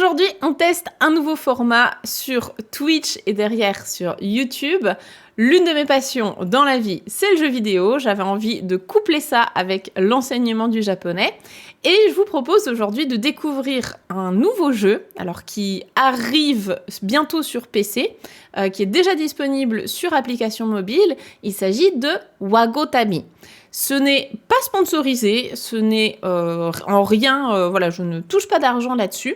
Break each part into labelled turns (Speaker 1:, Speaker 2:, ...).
Speaker 1: Aujourd'hui, on teste un nouveau format sur Twitch et derrière sur YouTube. L'une de mes passions dans la vie, c'est le jeu vidéo. J'avais envie de coupler ça avec l'enseignement du japonais. Et je vous propose aujourd'hui de découvrir un nouveau jeu, alors qui arrive bientôt sur PC, qui est déjà disponible sur application mobile. Il s'agit de Wagotabi. Ce n'est pas sponsorisé, ce n'est en rien, voilà, je ne touche pas d'argent là-dessus.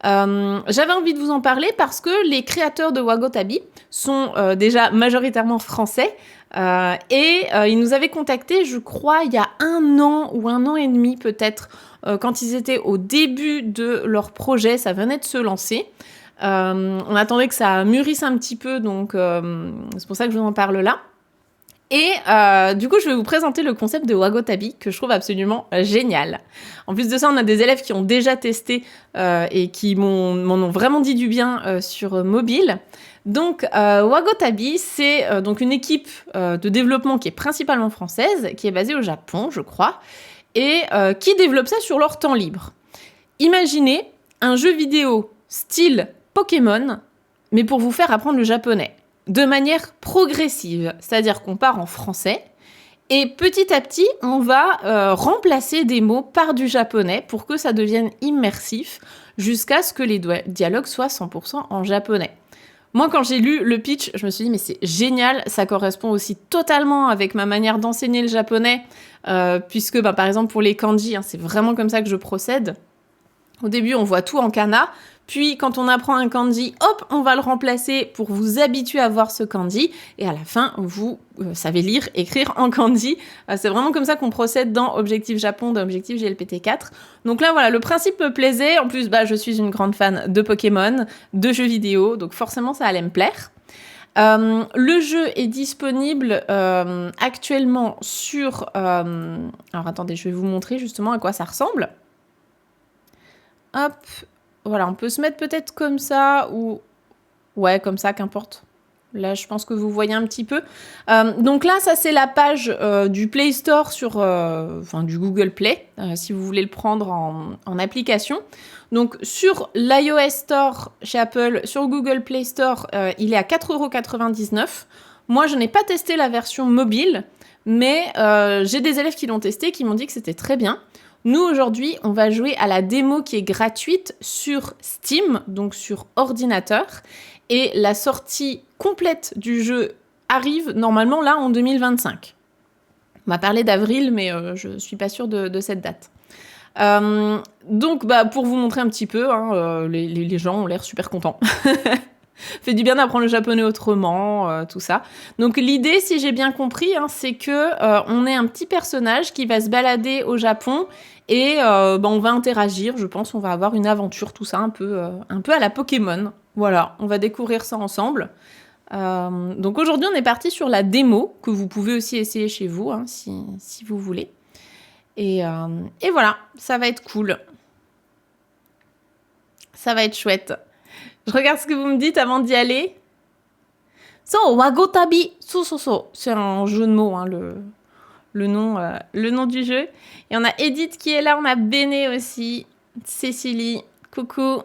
Speaker 1: J'avais envie de vous en parler parce que les créateurs de Wagotabi sont déjà majoritairement français et ils nous avaient contactés, je crois, il y a 1 an ou 1 an et demi peut-être, quand ils étaient au début de leur projet, ça venait de se lancer. On attendait que ça mûrisse un petit peu, donc c'est pour ça que je vous en parle là. Et du coup, je vais vous présenter le concept de Wagotabi que je trouve absolument génial. En plus de ça, on a des élèves qui ont déjà testé et qui m'en ont vraiment dit du bien sur mobile. Donc, Wagotabi, c'est donc une équipe de développement qui est principalement française, qui est basée au Japon, je crois, et qui développe ça sur leur temps libre. Imaginez un jeu vidéo style Pokémon, mais pour vous faire apprendre le japonais. De manière progressive, c'est-à-dire qu'on part en français et petit à petit, on va remplacer des mots par du japonais pour que ça devienne immersif jusqu'à ce que les dialogues soient 100% en japonais. Moi, quand j'ai lu le pitch, je me suis dit, mais c'est génial, ça correspond aussi totalement avec ma manière d'enseigner le japonais, puisque, par exemple, pour les kanji, c'est vraiment comme ça que je procède. Au début, on voit tout en kana, puis quand on apprend un kanji, hop, on va le remplacer pour vous habituer à voir ce kanji, et à la fin, vous savez lire, écrire en kanji. C'est vraiment comme ça qu'on procède dans Objectif Japon, dans Objectif GLPT4. Donc là, voilà, le principe me plaisait. En plus, je suis une grande fan de Pokémon, de jeux vidéo, donc forcément, ça allait me plaire. Le jeu est disponible actuellement sur... Alors attendez, je vais vous montrer justement à quoi ça ressemble. Hop, voilà, on peut se mettre peut-être comme ça ou... Ouais, comme ça, qu'importe. Là, je pense que vous voyez un petit peu. Donc là, ça, c'est la page du Play Store sur... du Google Play, si vous voulez le prendre en application. Donc, sur l'iOS Store chez Apple, sur Google Play Store, il est à 4,99 €. Moi, je n'ai pas testé la version mobile, mais j'ai des élèves qui l'ont testé, qui m'ont dit que c'était très bien. Nous, aujourd'hui, on va jouer à la démo qui est gratuite sur Steam, donc sur ordinateur. Et la sortie complète du jeu arrive normalement là en 2025. On m'a parlé d'avril, mais je ne suis pas sûre de cette date. Donc, pour vous montrer un petit peu, les gens ont l'air super contents. Fait du bien d'apprendre le japonais autrement, tout ça. Donc l'idée, si j'ai bien compris, c'est que on est un petit personnage qui va se balader au Japon et on va interagir, je pense, on va avoir une aventure, tout ça, un peu à la Pokémon. Voilà, on va découvrir ça ensemble. Donc aujourd'hui, on est parti sur la démo, que vous pouvez aussi essayer chez vous, si vous voulez. Et voilà, ça va être cool. Ça va être chouette. Je regarde ce que vous me dites avant d'y aller. So, Wagotabi. So. C'est un jeu de mots, le nom du jeu. Et on a Edith qui est là, on a Béné aussi. Cécilie, coucou.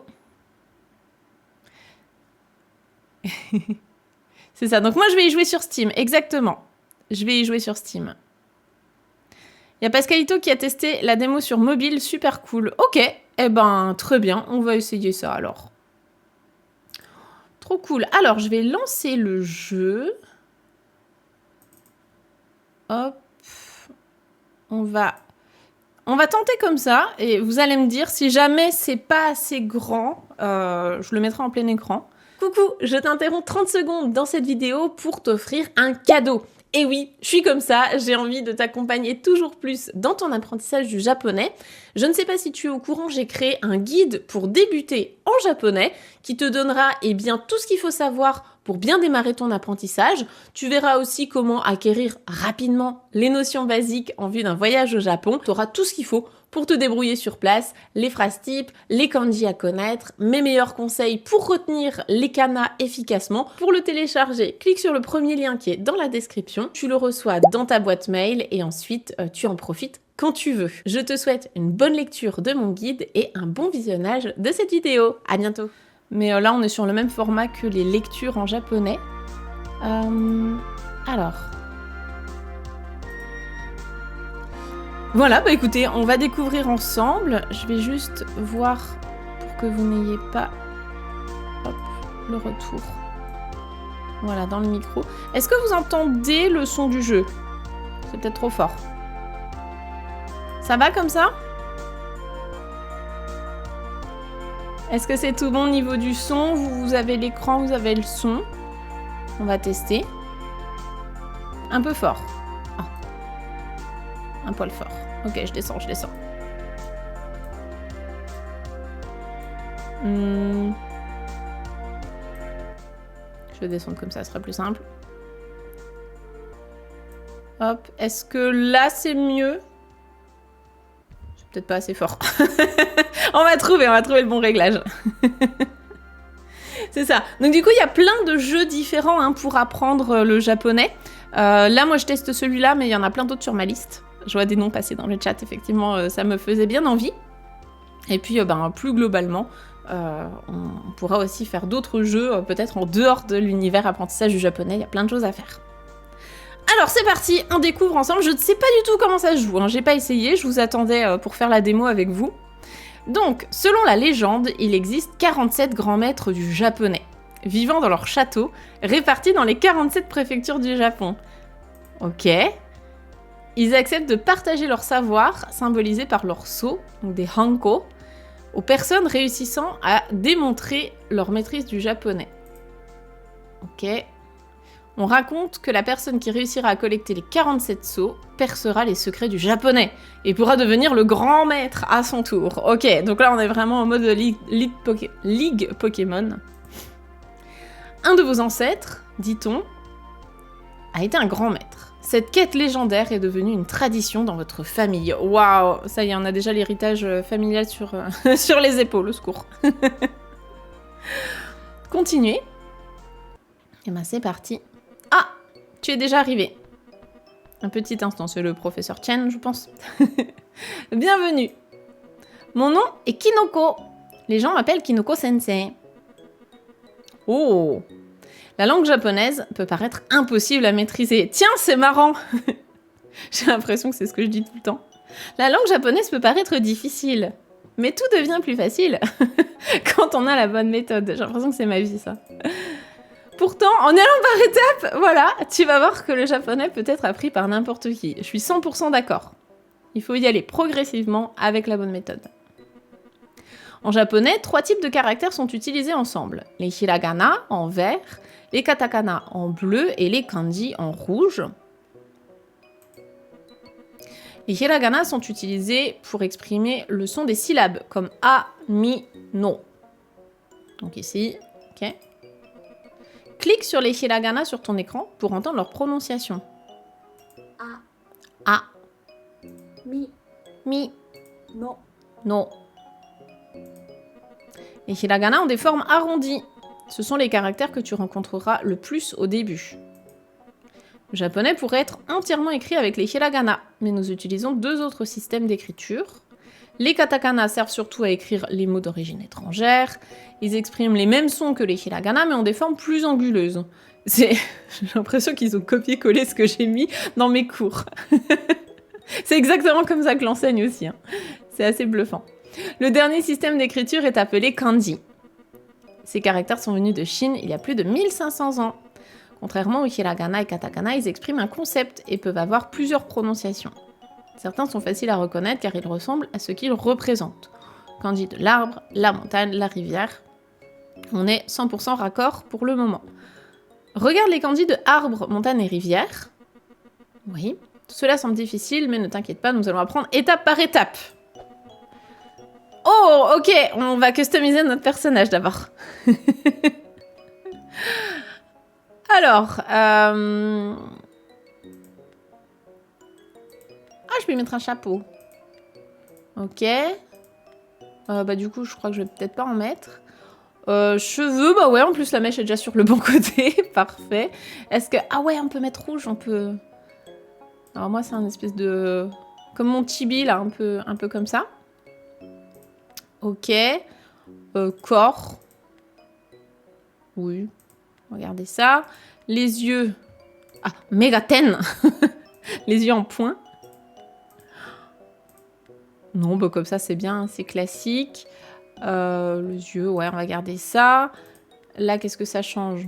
Speaker 1: C'est ça. Donc moi, je vais y jouer sur Steam. Exactement. Je vais y jouer sur Steam. Il y a Pascalito qui a testé la démo sur mobile. Super cool. Ok. Très bien. On va essayer ça alors. Trop cool. Alors, je vais lancer le jeu. Hop. On va tenter comme ça. Et vous allez me dire, si jamais c'est pas assez grand, je le mettrai en plein écran. Coucou, je t'interromps 30 secondes dans cette vidéo pour t'offrir un cadeau. Et oui, je suis comme ça, j'ai envie de t'accompagner toujours plus dans ton apprentissage du japonais. Je ne sais pas si tu es au courant, j'ai créé un guide pour débuter en japonais qui te donnera tout ce qu'il faut savoir pour bien démarrer ton apprentissage. Tu verras aussi comment acquérir rapidement les notions basiques en vue d'un voyage au Japon. Tu auras tout ce qu'il faut pour te débrouiller sur place, les phrases types, les kanji à connaître, mes meilleurs conseils pour retenir les kanas efficacement. Pour le télécharger, clique sur le premier lien qui est dans la description. Tu le reçois dans ta boîte mail et ensuite tu en profites quand tu veux. Je te souhaite une bonne lecture de mon guide et un bon visionnage de cette vidéo. À bientôt. Mais là, on est sur le même format que les lectures en japonais. Alors... Voilà, bah écoutez, on va découvrir ensemble. Je vais juste voir pour que vous n'ayez pas le retour. Voilà, dans le micro. Est-ce que vous entendez le son du jeu? C'est peut-être trop fort. Ça va comme ça? Est-ce que c'est tout bon au niveau du son? Vous avez l'écran, vous avez le son. On va tester. Un peu fort. Ah. Un poil fort. Ok, je descends. Je vais descendre comme ça, ce sera plus simple. Hop, est-ce que là c'est mieux? C'est peut-être pas assez fort. on va trouver le bon réglage. C'est ça. Donc du coup, il y a plein de jeux différents pour apprendre le japonais. Là, moi, je teste celui-là, mais il y en a plein d'autres sur ma liste. Je vois des noms passer dans le chat, effectivement, ça me faisait bien envie. Et puis, plus globalement, on pourra aussi faire d'autres jeux, peut-être en dehors de l'univers apprentissage du japonais. Il y a plein de choses à faire. Alors, c'est parti, on découvre ensemble. Je ne sais pas du tout comment ça se joue, j'ai pas essayé, je vous attendais pour faire la démo avec vous. Donc, selon la légende, il existe 47 grands maîtres du japonais, vivant dans leur château, répartis dans les 47 préfectures du Japon. Ok. Ils acceptent de partager leur savoir, symbolisé par leurs sceaux, donc des hanko, aux personnes réussissant à démontrer leur maîtrise du japonais. Ok. On raconte que la personne qui réussira à collecter les 47 sceaux percera les secrets du japonais et pourra devenir le grand maître à son tour. Ok, donc là on est vraiment en mode Ligue Pokémon. Un de vos ancêtres, dit-on, a été un grand maître. Cette quête légendaire est devenue une tradition dans votre famille. Waouh, ça y est, on a déjà l'héritage familial sur, sur les épaules, au secours. Continuez. Et ben c'est parti. Ah, tu es déjà arrivé. Un petit instant, c'est le professeur Chen, je pense. Bienvenue. Mon nom est Kinoko. Les gens m'appellent Kinoko Sensei. Oh, la langue japonaise peut paraître impossible à maîtriser. Tiens, c'est marrant. J'ai l'impression que c'est ce que je dis tout le temps. La langue japonaise peut paraître difficile, mais tout devient plus facile quand on a la bonne méthode. J'ai l'impression que c'est ma vie, ça. Pourtant, en allant par étapes, voilà, tu vas voir que le japonais peut être appris par n'importe qui. Je suis 100% d'accord. Il faut y aller progressivement avec la bonne méthode. En japonais, 3 types de caractères sont utilisés ensemble. Les hiragana en vert, les katakana en bleu et les kanji en rouge. Les hiragana sont utilisés pour exprimer le son des syllabes, comme a, mi, no. Donc ici, ok. Clique sur les hiragana sur ton écran pour entendre leur prononciation. A. Mi. No. Les hiragana ont des formes arrondies. Ce sont les caractères que tu rencontreras le plus au début. Le japonais pourrait être entièrement écrit avec les hiragana, mais nous utilisons 2 autres systèmes d'écriture. Les katakana servent surtout à écrire les mots d'origine étrangère. Ils expriment les mêmes sons que les hiragana, mais ont des formes plus anguleuses. J'ai l'impression qu'ils ont copié-collé ce que j'ai mis dans mes cours. C'est exactement comme ça que l'enseigne aussi. C'est assez bluffant. Le dernier système d'écriture est appelé kanji. Ces caractères sont venus de Chine il y a plus de 1500 ans. Contrairement aux hiragana et katakana, ils expriment un concept et peuvent avoir plusieurs prononciations. Certains sont faciles à reconnaître car ils ressemblent à ce qu'ils représentent. Kanji de l'arbre, la montagne, la rivière. On est 100% raccord pour le moment. Regarde les kanji de arbre, montagne et rivière. Oui, cela semble difficile, mais ne t'inquiète pas, nous allons apprendre étape par étape. Oh, ok, on va customiser notre personnage d'abord. Alors, ah, je vais mettre un chapeau. Ok. Bah du coup, je crois que je vais peut-être pas en mettre. Cheveux, bah ouais, en plus la mèche est déjà sur le bon côté. Parfait. Est-ce que... Ah ouais, on peut mettre rouge, on peut... Alors moi, c'est un espèce de... Comme mon chibi, là, un peu comme ça. Ok. Corps. Oui. Regardez ça. Les yeux. Ah, méga ten. Les yeux en point. Non, bah comme ça, c'est bien, c'est classique. Les yeux, ouais, on va garder ça. Là, qu'est-ce que ça change?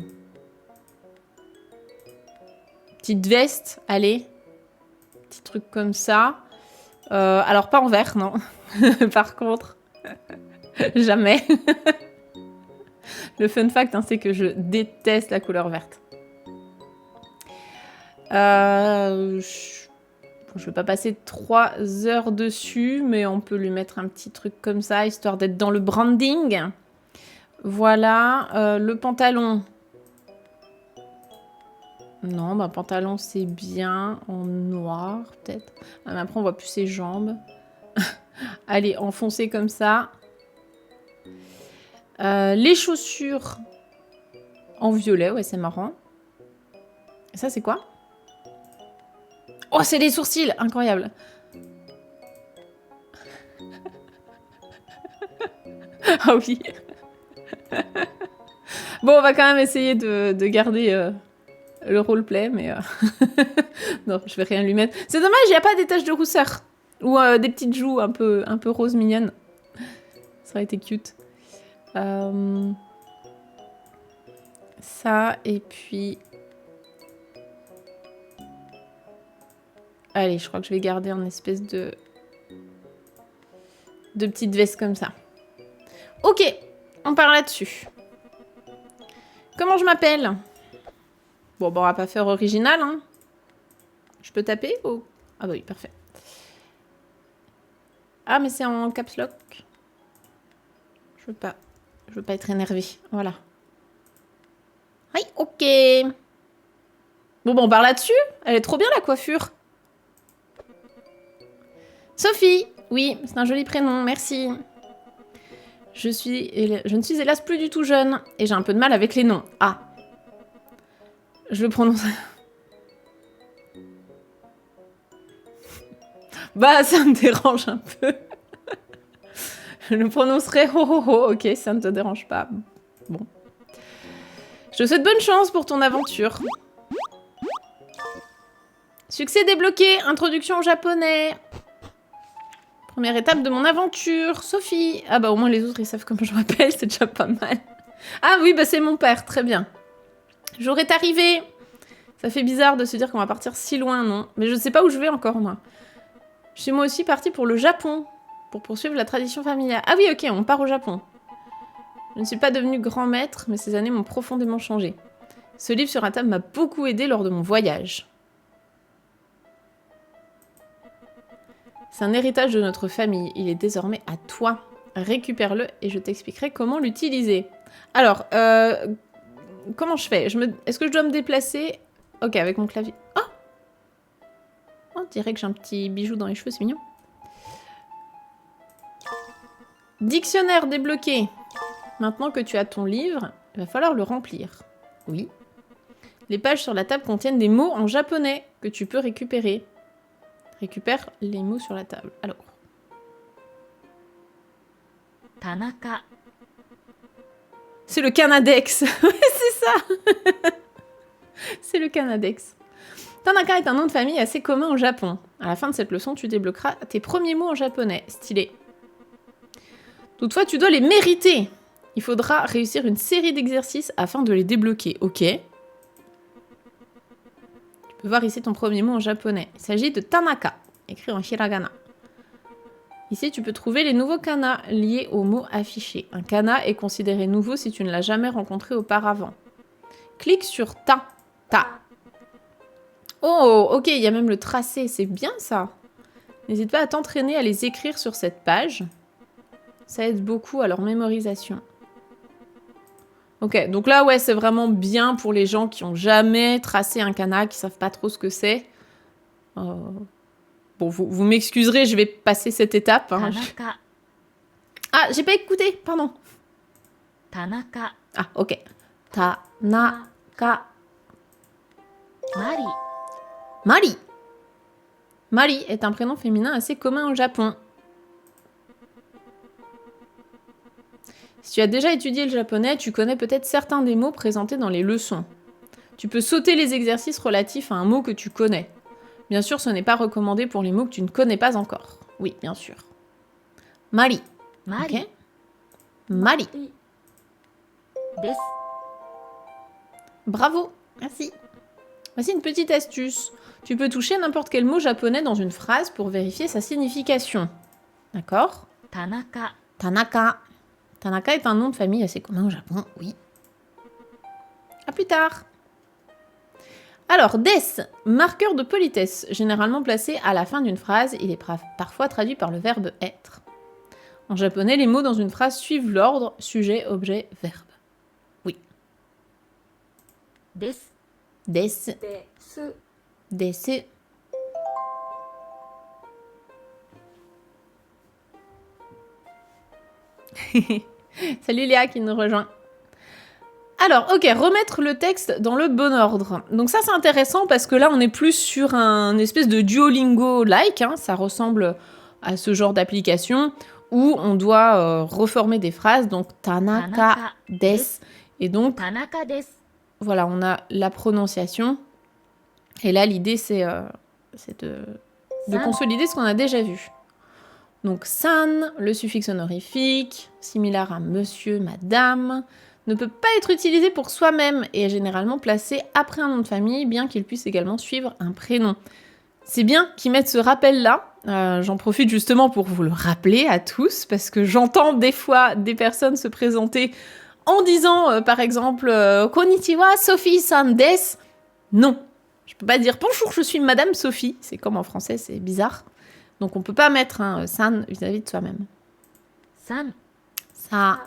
Speaker 1: Petite veste, allez. Petit truc comme ça. Alors, pas en vert, non. Par contre, jamais. Le fun fact, hein, c'est que je déteste la couleur verte. Je vais pas passer 3 heures dessus, mais on peut lui mettre un petit truc comme ça, histoire d'être dans le branding. Voilà. Le pantalon. Non, bah pantalon, c'est bien. En noir, peut-être. Ah, mais après, on voit plus ses jambes. Allez, enfoncé comme ça. Les chaussures en violet, ouais, c'est marrant. Et ça, c'est quoi? Oh, c'est les sourcils! Incroyable! Ah oui! Bon, on va quand même essayer de garder le roleplay, mais... non, je vais rien lui mettre. C'est dommage, il n'y a pas des taches de rousseur. Ou des petites joues un peu rose mignonnes. Ça aurait été cute. Ça, et puis... Allez, je crois que je vais garder en espèce de petite veste comme ça. Ok, on part là-dessus. Comment je m'appelle? Bon, on va pas faire original, hein. Je peux taper ou... Ah bah oui, parfait. Ah, mais c'est en caps lock. Je veux pas être énervée. Voilà. Oui, ok. Bon, on part là-dessus. Elle est trop bien, la coiffure. Sophie. Oui, c'est un joli prénom, merci. Je ne suis hélas plus du tout jeune. Et j'ai un peu de mal avec les noms. Ah. Je le prononce... Bah, ça me dérange un peu. Je le prononcerai ho ho ho. Ok, ça ne te dérange pas. Bon. Je te souhaite bonne chance pour ton aventure. Succès débloqué. Introduction au japonais. Première étape de mon aventure. Sophie. Ah bah au moins les autres ils savent comment je m'appelle. C'est déjà pas mal. Ah oui, bah c'est mon père. Très bien. Jour est arrivé. Ça fait bizarre de se dire qu'on va partir si loin, non? Mais je ne sais pas où je vais encore, moi. Je suis moi aussi partie pour le Japon. Pour poursuivre la tradition familiale. Ah oui, ok, on part au Japon. Je ne suis pas devenue grand maître, mais ces années m'ont profondément changé. Ce livre sur un table m'a beaucoup aidé lors de mon voyage. C'est un héritage de notre famille. Il est désormais à toi. Récupère-le et je t'expliquerai comment l'utiliser. Alors, comment je fais? Est-ce que je dois me déplacer? Ok, avec mon clavier. Oh! On dirait que j'ai un petit bijou dans les cheveux, c'est mignon. Dictionnaire débloqué. Maintenant que tu as ton livre, il va falloir le remplir. Oui. Les pages sur la table contiennent des mots en japonais que tu peux récupérer. Récupère les mots sur la table. Alors.
Speaker 2: Tanaka.
Speaker 1: C'est le Canadex. Ouais, c'est ça. C'est le Canadex. Tanaka est un nom de famille assez commun au Japon. À la fin de cette leçon, tu débloqueras tes premiers mots en japonais. Stylé. Toutefois, tu dois les mériter. Il faudra réussir une série d'exercices afin de les débloquer. Ok. Tu peux voir ici ton premier mot en japonais. Il s'agit de Tanaka, écrit en hiragana. Ici, tu peux trouver les nouveaux kana liés aux mots affichés. Un kana est considéré nouveau si tu ne l'as jamais rencontré auparavant. Clique sur ta. Ta. Oh, ok, il y a même le tracé. C'est bien ça. N'hésite pas à t'entraîner à les écrire sur cette page. Ça aide beaucoup à leur mémorisation. Ok, donc là, ouais, c'est vraiment bien pour les gens qui ont jamais tracé un kana, qui savent pas trop ce que c'est. Bon, vous m'excuserez, je vais passer cette étape. Hein.
Speaker 2: 田中
Speaker 1: Ah, j'ai pas écouté, pardon.
Speaker 2: 田中
Speaker 1: Ah, ok. Tanaka.
Speaker 2: マリ
Speaker 1: Mari. Mari est un prénom féminin assez commun au Japon. Si tu as déjà étudié le japonais, tu connais peut-être certains des mots présentés dans les leçons. Tu peux sauter les exercices relatifs à un mot que tu connais. Bien sûr, ce n'est pas recommandé pour les mots que tu ne connais pas encore. Oui, bien sûr. Mari.
Speaker 2: マリ
Speaker 1: Ok. Mari.
Speaker 2: です
Speaker 1: Bravo. Merci. Voici une petite astuce. Tu peux toucher n'importe quel mot japonais dans une phrase pour vérifier sa signification. D'accord ?
Speaker 2: 田中
Speaker 1: Tanaka. Tanaka est un nom de famille assez commun au Japon, oui. À plus tard. Alors, des, marqueur de politesse, généralement placé à la fin d'une phrase, il est parfois traduit par le verbe être. En japonais, les mots dans une phrase suivent l'ordre sujet, objet, verbe.
Speaker 2: です
Speaker 1: Des,
Speaker 2: です
Speaker 1: des. Salut Léa qui nous rejoint. Alors, ok, remettre le texte dans le bon ordre. Donc ça, c'est intéressant parce que là, on est plus sur un espèce de Duolingo-like. Hein, ça ressemble à ce genre d'application où on doit reformer des phrases. Donc, Tanaka,
Speaker 2: 田中
Speaker 1: des. Et donc,
Speaker 2: 田中です
Speaker 1: voilà, on a la prononciation. Et là, l'idée, c'est de consolider ce qu'on a déjà vu. Donc, san, le suffixe honorifique, similaire à monsieur, madame, ne peut pas être utilisé pour soi-même et est généralement placé après un nom de famille, bien qu'il puisse également suivre un prénom. C'est bien qu'ils mettent ce rappel-là. J'en profite justement pour vous le rappeler à tous, parce que j'entends des fois des personnes se présenter en disant, par exemple, Konnichiwa, Sophie-san des. Non, je peux pas dire bonjour, je suis Madame Sophie. C'est comme en français, c'est bizarre. Donc on peut pas mettre un san vis-à-vis de soi-même.
Speaker 2: 3
Speaker 1: Ça.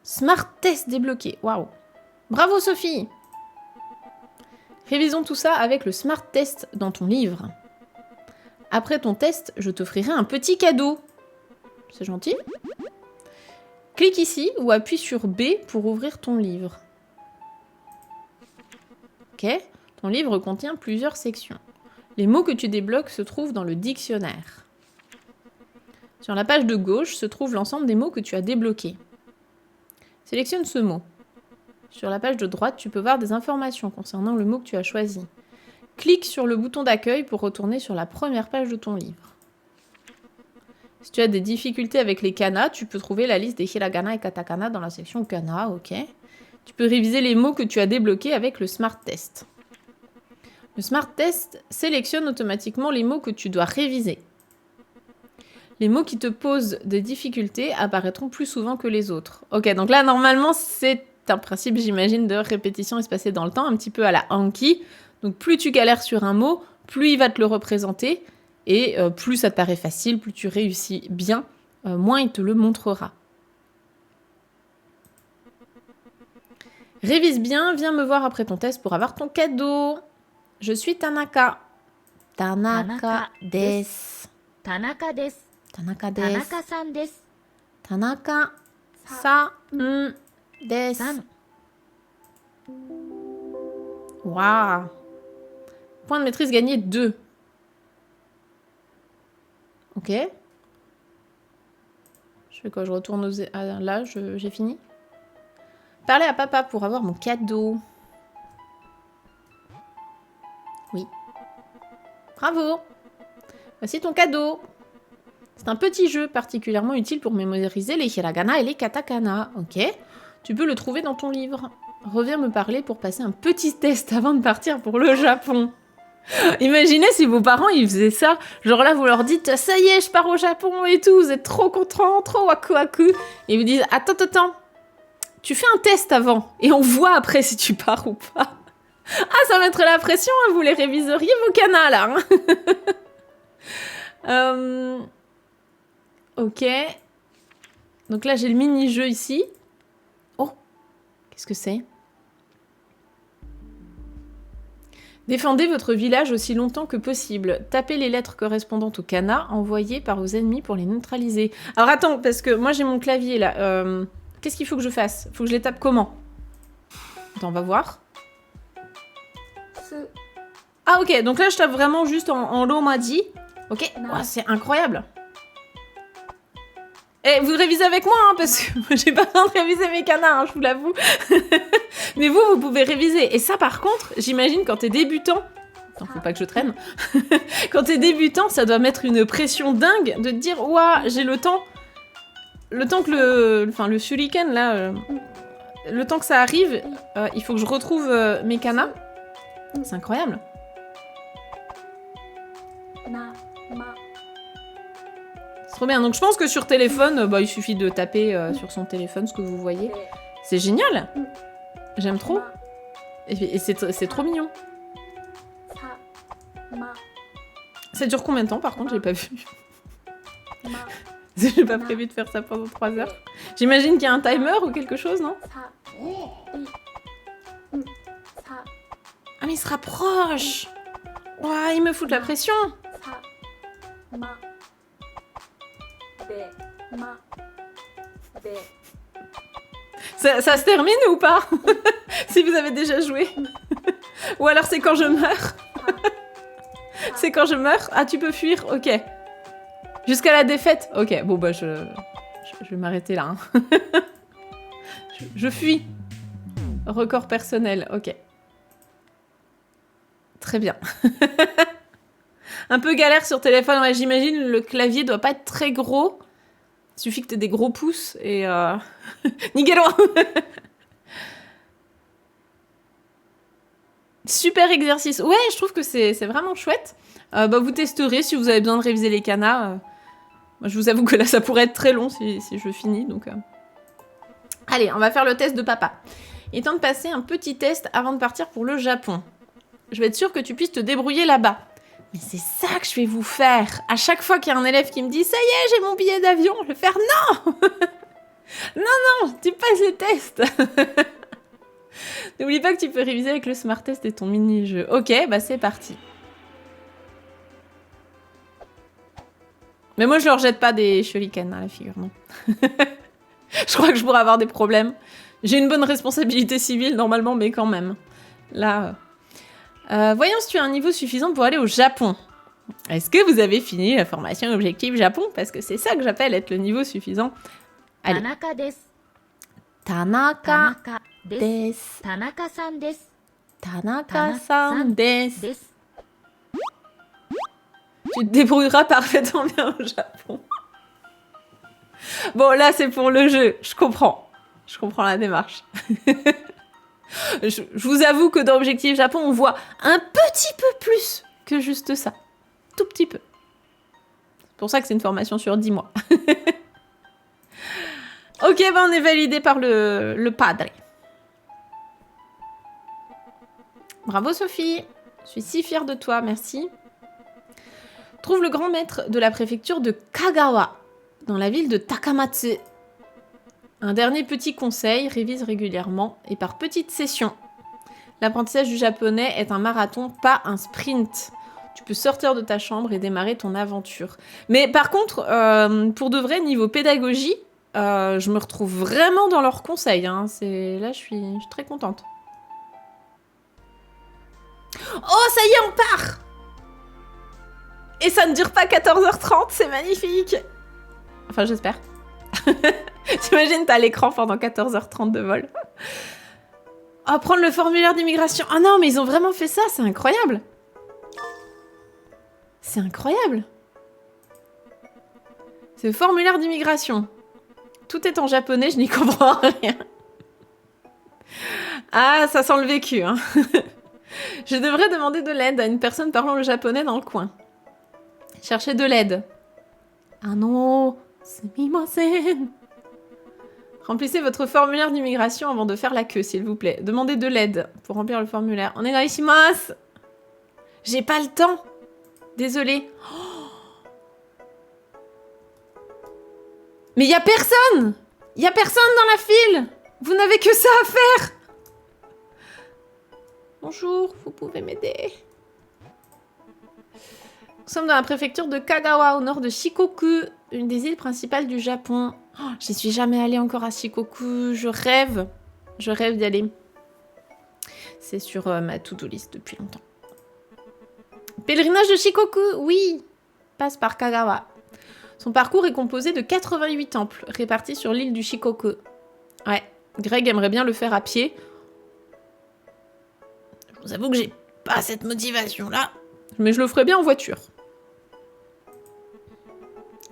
Speaker 1: Smart test débloqué. Waouh. Bravo Sophie. Révisons tout ça avec le smart test dans ton livre. Après ton test, je t'offrirai un petit cadeau. C'est gentil. Clique ici ou appuie sur B pour ouvrir ton livre. Ok. Ton livre contient plusieurs sections. Les mots que tu débloques se trouvent dans le dictionnaire. Sur la page de gauche se trouve l'ensemble des mots que tu as débloqués. Sélectionne ce mot. Sur la page de droite, tu peux voir des informations concernant le mot que tu as choisi. Clique sur le bouton d'accueil pour retourner sur la première page de ton livre. Si tu as des difficultés avec les kana, tu peux trouver la liste des hiragana et katakana dans la section kana, ok. Tu peux réviser les mots que tu as débloqués avec le Smart Test. Le Smart Test sélectionne automatiquement les mots que tu dois réviser. Les mots qui te posent des difficultés apparaîtront plus souvent que les autres. Ok, donc là, normalement, c'est un principe, j'imagine, de répétition espacée dans le temps, un petit peu à la Anki. Donc plus tu galères sur un mot, plus il va te le représenter, et plus ça te paraît facile, plus tu réussis bien, moins il te le montrera. Révise bien, viens me voir après ton test pour avoir ton cadeau. Je suis Tanaka. Tanaka des.
Speaker 2: 田中です
Speaker 1: Tanaka
Speaker 2: 田
Speaker 1: des.
Speaker 2: 中さんです
Speaker 1: Tanaka sa des.
Speaker 2: さん
Speaker 1: Waouh. Point de maîtrise gagné 2. Ok. Je fais quoi? Je retourne aux... Ah, là, j'ai fini. Parler à papa pour avoir mon cadeau. Oui. Bravo. Voici ton cadeau. C'est un petit jeu particulièrement utile pour mémoriser les hiragana et les katakana. Ok. Tu peux le trouver dans ton livre. Reviens me parler pour passer un petit test avant de partir pour le Japon. Imaginez si vos parents ils faisaient ça. Genre là, vous leur dites ça y est, je pars au Japon et tout. Vous êtes trop contents, trop waku waku. Et ils vous disent attends. Tu fais un test avant et on voit après si tu pars ou pas. Ah, ça mettrait la pression, hein, vous les réviseriez vos canas là. Hein. Ok. Donc là, j'ai le mini-jeu ici. Oh, qu'est-ce que c'est? Défendez votre village aussi longtemps que possible. Tapez les lettres correspondantes au kana envoyées par vos ennemis pour les neutraliser. Alors attends, parce que moi j'ai mon clavier là. Qu'est-ce qu'il faut que je fasse? Faut que je les tape comment? Attends, on va voir. Ah ok, donc là je tape vraiment juste en l'omadi. Ok, oh, c'est incroyable. Et vous révisez avec moi, hein, parce que moi j'ai pas besoin de réviser mes canards, hein, je vous l'avoue. Mais vous pouvez réviser. Et ça par contre, j'imagine quand t'es débutant, attends, faut pas que je traîne. Quand t'es débutant, ça doit mettre une pression dingue de te dire, ouah, j'ai le temps que le shuriken là, le temps que ça arrive, il faut que je retrouve mes kanas. C'est incroyable. C'est trop bien. Donc je pense que sur téléphone, il suffit de taper sur son téléphone ce que vous voyez. C'est génial. J'aime trop. Et c'est trop mignon. Ça dure combien de temps par contre? J'ai pas vu. J'ai pas prévu de faire ça pendant 3 heures. J'imagine qu'il y a un timer ou quelque chose, non? Ah mais il se rapproche. Ouah, il me fout de la pression. Ça se termine ou pas? Si vous avez déjà joué. Ou alors c'est quand je meurs. C'est quand je meurs. Ah, tu peux fuir? Ok. Jusqu'à la défaite? Ok, bon bah je vais m'arrêter là. Hein. je fuis. Record personnel, ok. Très bien. Un peu galère sur téléphone, ouais, j'imagine le clavier doit pas être très gros. Il suffit que t'aies des gros pouces et... Nigelo. Super exercice. Ouais, je trouve que c'est vraiment chouette. Vous testerez si vous avez besoin de réviser les kanas. Moi, je vous avoue que là, ça pourrait être très long si je finis. Donc, allez, on va faire le test de papa. Il est temps de passer un petit test avant de partir pour le Japon. Je vais être sûre que tu puisses te débrouiller là-bas. Mais c'est ça que je vais vous faire. À chaque fois qu'il y a un élève qui me dit « Ça y est, j'ai mon billet d'avion », je vais faire « Non !» Non, tu passes les tests. N'oublie pas que tu peux réviser avec le Smart Test et ton mini-jeu. Ok, bah c'est parti. Mais moi, je leur jette pas des shurikens à la figure, non. Je crois que je pourrais avoir des problèmes. J'ai une bonne responsabilité civile, normalement, mais quand même. Là... voyons si tu as un niveau suffisant pour aller au Japon. Est-ce que vous avez fini la formation Objectif Japon? Parce que c'est ça que j'appelle être le niveau suffisant. Allez.
Speaker 2: Tanaka desu.
Speaker 1: Tanaka
Speaker 2: desu.
Speaker 1: desu.
Speaker 2: Tanaka-san desu.
Speaker 1: Tanaka-san desu.
Speaker 2: Desu.
Speaker 1: Tu te débrouilleras parfaitement bien au Japon. Bon, là, c'est pour le jeu. Je comprends. Je comprends la démarche. Je vous avoue que dans Objectif Japon, on voit un petit peu plus que juste ça. Tout petit peu. C'est pour ça que c'est une formation sur 10 mois. Ok, on est validé par le padre. Bravo Sophie. Je suis si fière de toi, merci. Trouve le grand maître de la préfecture de Kagawa, dans la ville de Takamatsu. Un dernier petit conseil, révise régulièrement et par petites sessions. L'apprentissage du japonais est un marathon, pas un sprint. Tu peux sortir de ta chambre et démarrer ton aventure. Mais par contre, pour de vrai, niveau pédagogie, je me retrouve vraiment dans leurs conseils. Hein. Là, je suis très contente. Oh, ça y est, on part! Et ça ne dure pas 14h30, c'est magnifique! Enfin, j'espère. T'imagines, t'as l'écran pendant 14h30 de vol. Oh, prendre le formulaire d'immigration. Ah non, mais ils ont vraiment fait ça, c'est incroyable. C'est incroyable. C'est le formulaire d'immigration. Tout est en japonais, je n'y comprends rien. Ah, ça sent le vécu, hein. Je devrais demander de l'aide à une personne parlant le japonais dans le coin. Chercher de l'aide. Ah non, sumimasen. Remplissez votre formulaire d'immigration avant de faire la queue, s'il vous plaît. Demandez de l'aide pour remplir le formulaire. Onegai shimasu. J'ai pas le temps. Désolée. Oh. Mais y a personne! Y a personne dans la file! Vous n'avez que ça à faire! Bonjour, vous pouvez m'aider? Nous sommes dans la préfecture de Kagawa, au nord de Shikoku, une des îles principales du Japon. Oh, j'y suis jamais allée encore à Shikoku, je rêve d'y aller. C'est sur ma to-do list depuis longtemps. Pèlerinage de Shikoku, oui! Passe par Kagawa. Son parcours est composé de 88 temples, répartis sur l'île du Shikoku. Ouais, Greg aimerait bien le faire à pied. Je vous avoue que j'ai pas cette motivation-là, mais je le ferai bien en voiture.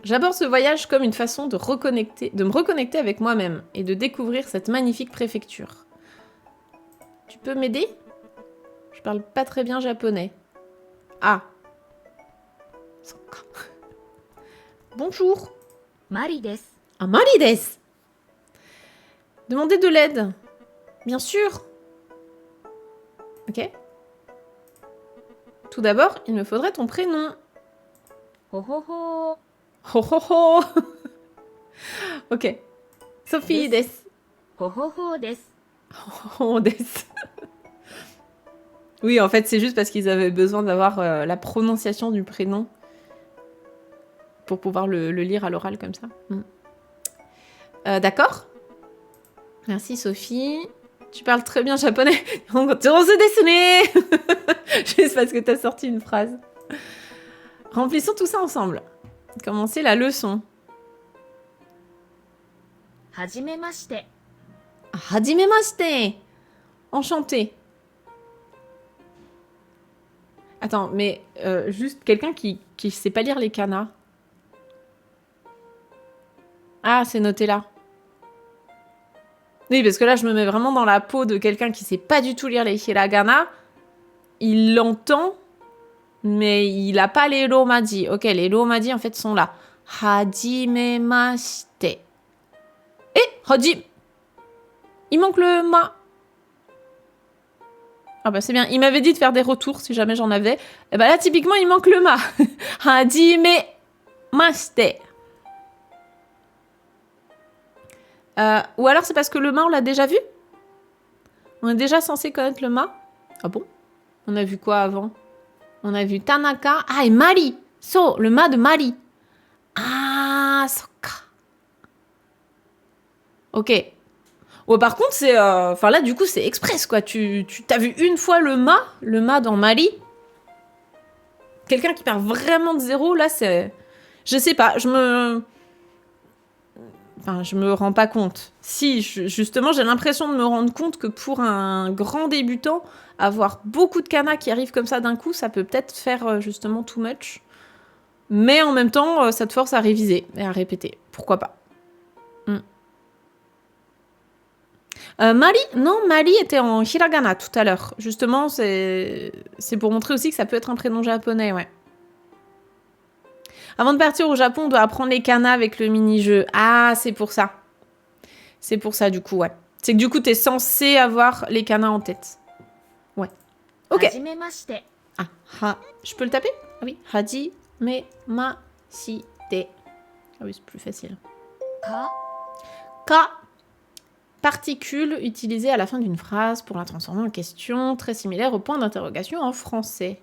Speaker 1: J'aborde ce voyage comme une façon de me reconnecter avec moi-même et de découvrir cette magnifique préfecture. Tu peux m'aider? Je parle pas très bien japonais. Ah. Bonjour.
Speaker 2: Mari desu.
Speaker 1: Ah, Mari desu. Demandez de l'aide. Bien sûr. Ok. Tout d'abord, il me faudrait ton prénom.
Speaker 2: Ho ho ho.
Speaker 1: Ho ho ho. Ok. Sophie desu.
Speaker 2: Ho ho ho desu.
Speaker 1: Oh, desu. Oui, en fait, c'est juste parce qu'ils avaient besoin d'avoir la prononciation du prénom pour pouvoir le lire à l'oral comme ça. D'accord. Merci, Sophie. Tu parles très bien japonais. Juste parce que t'as sorti une phrase. Remplissons tout ça ensemble. Commencez la leçon.
Speaker 2: Hajimemashite.
Speaker 1: Hajimemashite. Enchanté. Attends, mais juste quelqu'un qui sait pas lire les kanas. Ah, c'est noté là. Oui, parce que là, je me mets vraiment dans la peau de quelqu'un qui sait pas du tout lire les hiragana. Il l'entend, mais il a pas les romaji. Ok, les romaji, en fait, sont là. Hajimemashite. Haji. Il manque le ma. Ah bah c'est bien. Il m'avait dit de faire des retours si jamais j'en avais. Et bah là, typiquement, il manque le ma. Hajimemashite. Ou alors c'est parce que le ma, on l'a déjà vu? On est déjà censé connaître le ma? Ah bon? On a vu quoi avant? On a vu Tanaka. Ah, et Mari! So, le ma de Mari. Ah, soka. Ok. Ouais, par contre, c'est... Enfin là, du coup, c'est express, quoi. Tu t'as vu une fois le ma dans Mari. Quelqu'un qui part vraiment de zéro, là, c'est... Je sais pas, je me rends pas compte. Si, justement, j'ai l'impression de me rendre compte que pour un grand débutant, avoir beaucoup de kanas qui arrivent comme ça d'un coup, ça peut peut-être faire justement too much. Mais en même temps, ça te force à réviser et à répéter. Pourquoi pas? Mari? Non, Mari était en hiragana tout à l'heure. Justement, c'est pour montrer aussi que ça peut être un prénom japonais, ouais. Avant de partir au Japon, on doit apprendre les kanas avec le mini-jeu. Ah, c'est pour ça. C'est pour ça, du coup, ouais. C'est que du coup, t'es censé avoir les kanas en tête. Ouais. Ok.
Speaker 2: Hajimemashite.
Speaker 1: Ah, je peux le taper? Ah oui. Hajimemashite. Ah oui, c'est plus facile.
Speaker 2: Ka.
Speaker 1: Ka. Particule utilisée à la fin d'une phrase pour la transformer en question, très similaire au point d'interrogation en français.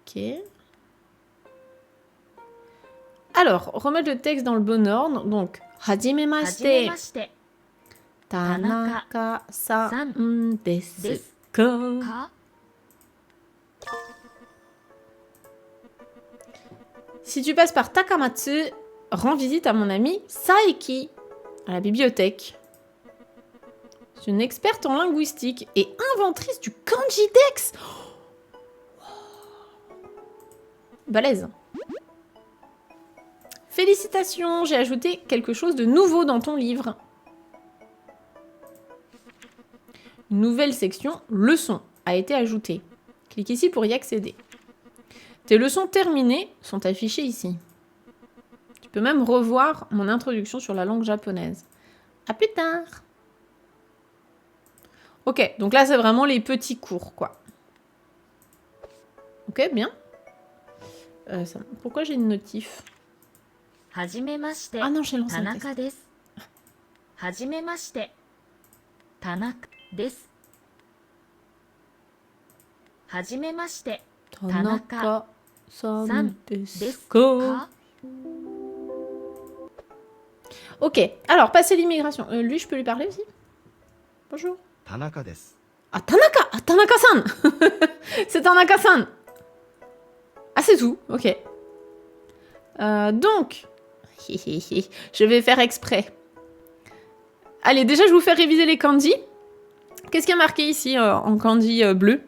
Speaker 1: Ok. Alors, remettre le texte dans le bon ordre. Donc, Hajimemashite. Tanaka-san desu ka? Si tu passes par Takamatsu, rends visite à mon amie Saeki, à la bibliothèque. C'est une experte en linguistique et inventrice du kanji dex. Balèze. Félicitations, j'ai ajouté quelque chose de nouveau dans ton livre. Une nouvelle section leçons a été ajoutée. Clique ici pour y accéder. Tes leçons terminées sont affichées ici. Tu peux même revoir mon introduction sur la langue japonaise. À plus tard. Ok, donc là c'est vraiment les petits cours, quoi. Ok, bien. Pourquoi j'ai une notif?
Speaker 2: はじめまして。
Speaker 1: Ah non, j'ai lancé
Speaker 2: 田
Speaker 1: le texte.
Speaker 2: 中です。はじめまして。田中です。はじめまして。
Speaker 1: Tanaka-san
Speaker 2: で
Speaker 1: desu
Speaker 2: す
Speaker 1: ka?
Speaker 2: か？
Speaker 1: Ok, alors, passer l'immigration. Lui, je peux lui parler aussi? Bonjour.
Speaker 3: 田中です。
Speaker 1: Ah, Tanaka! Ah, Tanaka-san! C'est Tanaka-san! Ah, c'est tout, ok. Donc, je vais faire exprès. Allez, déjà, je vous fais réviser les kanji. Qu'est-ce qu'il y a marqué ici en kanji bleu?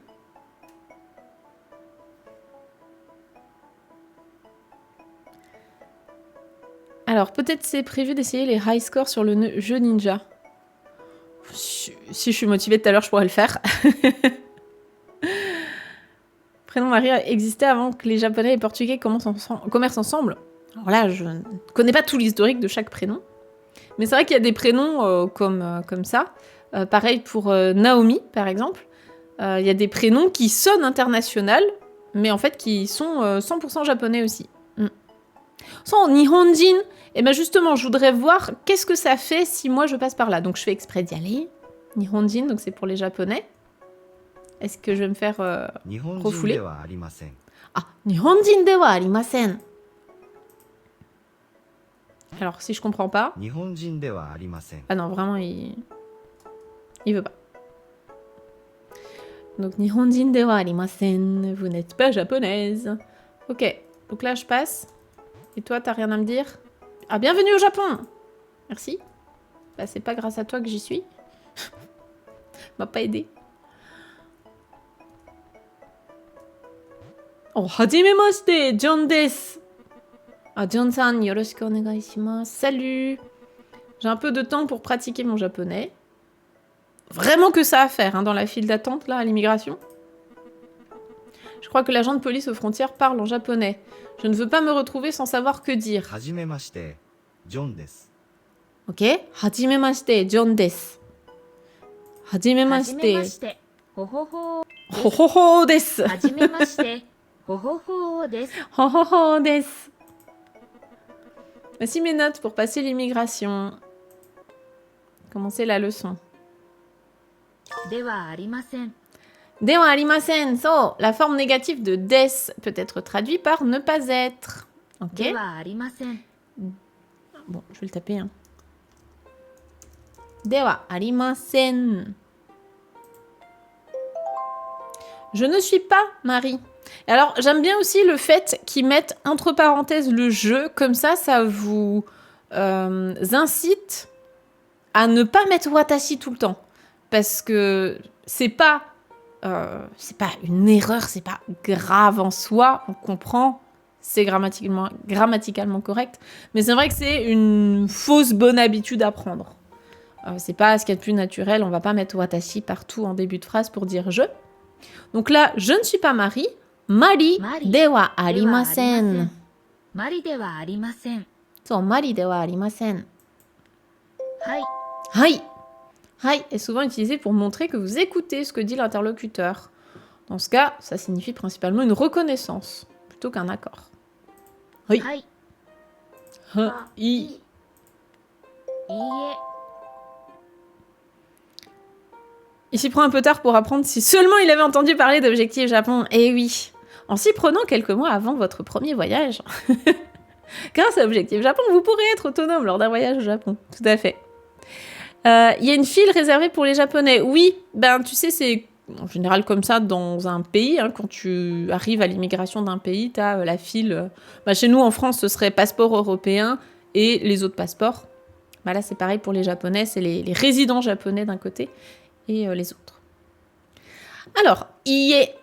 Speaker 1: Alors, peut-être c'est prévu d'essayer les high scores sur le jeu Ninja. Si je suis motivée tout à l'heure, je pourrais le faire. Prénom Maria existait avant que les Japonais et les Portugais commercent ensemble. Alors là, je ne connais pas tout l'historique de chaque prénom. Mais c'est vrai qu'il y a des prénoms comme ça. Pareil pour Naomi, par exemple. Il y a des prénoms qui sonnent international, mais en fait qui sont 100% japonais aussi. Sans Nihonjin, et ben justement, je voudrais voir qu'est-ce que ça fait si moi je passe par là. Donc je fais exprès d'y aller. Nihonjin, donc c'est pour les Japonais. Est-ce que je vais me faire
Speaker 3: 日本人
Speaker 1: refoulé
Speaker 3: ではありません。
Speaker 1: Ah, Nihonjin de wa arimasen. Alors, si je comprends pas...
Speaker 3: 日本人ではありません。
Speaker 1: Ah non, vraiment, il veut pas. Donc, Nihonjin de wa arimasen. Vous n'êtes pas japonaise. Ok, donc là, je passe. Et toi, t'as rien à me dire? Ah, bienvenue au Japon! Merci. Bah, c'est pas grâce à toi que j'y suis. M'a pas aidé. Oh, hajimemashite, John desu. Ah, John-san, yoroshiku onegai shimasu. Salut! J'ai un peu de temps pour pratiquer mon japonais. Vraiment que ça à faire hein, dans la file d'attente là à l'immigration. Je crois que l'agent de police aux frontières parle en japonais. Je ne veux pas me retrouver sans savoir que dire.
Speaker 3: はじめまして、ジョンです
Speaker 1: Ok? Hajimemashite, John desu.
Speaker 2: はじめま
Speaker 1: Hajimemashite.
Speaker 2: して。ほほほ。
Speaker 1: Hohoho desu.
Speaker 2: はじめまして。ほほほです。
Speaker 1: Hohoho desu. Voici mes notes pour passer l'immigration. Commencer la leçon.
Speaker 2: ではありません。
Speaker 1: Dewa arimasen. So, la forme négative de des peut être traduite par ne pas être. Ok?
Speaker 2: ではありません。
Speaker 1: Bon, je vais le taper. Hein. Dewa arimasen. Je ne suis pas Marie. Et alors, j'aime bien aussi le fait qu'ils mettent entre parenthèses le jeu. Comme ça vous incite à ne pas mettre watashi tout le temps. Parce que c'est pas une erreur, c'est pas grave en soi. On comprend, c'est grammaticalement correct. Mais c'est vrai que c'est une fausse bonne habitude à prendre. C'est pas ce qu'il y a de plus naturel. On va pas mettre watashi partout en début de phrase pour dire je. Donc là, je ne suis pas Marie. Mari dewa arimasen.
Speaker 2: マリではありません。
Speaker 1: So, Mari dewa arimasen.
Speaker 2: はい。
Speaker 1: Hai. Hai est souvent utilisé pour montrer que vous écoutez ce que dit l'interlocuteur. Dans ce cas, ça signifie principalement une reconnaissance plutôt qu'un accord. Oui.
Speaker 2: はい。
Speaker 1: Ha, i.
Speaker 2: いいえ。
Speaker 1: Il s'y prend un peu tard pour apprendre si seulement il avait entendu parler d'Objectif Japon. Eh oui, en s'y prenant quelques mois avant votre premier voyage. Grâce à Objectif Japon, vous pourrez être autonome lors d'un voyage au Japon. Tout à fait. Il y a une file réservée pour les Japonais. Oui, ben tu sais, c'est en général comme ça dans un pays. Hein, quand tu arrives à l'immigration d'un pays, tu as la file. Chez nous, en France, ce serait passeport européen et les autres passeports. Bah, là, c'est pareil pour les Japonais. C'est les résidents japonais d'un côté et les autres. Alors, ié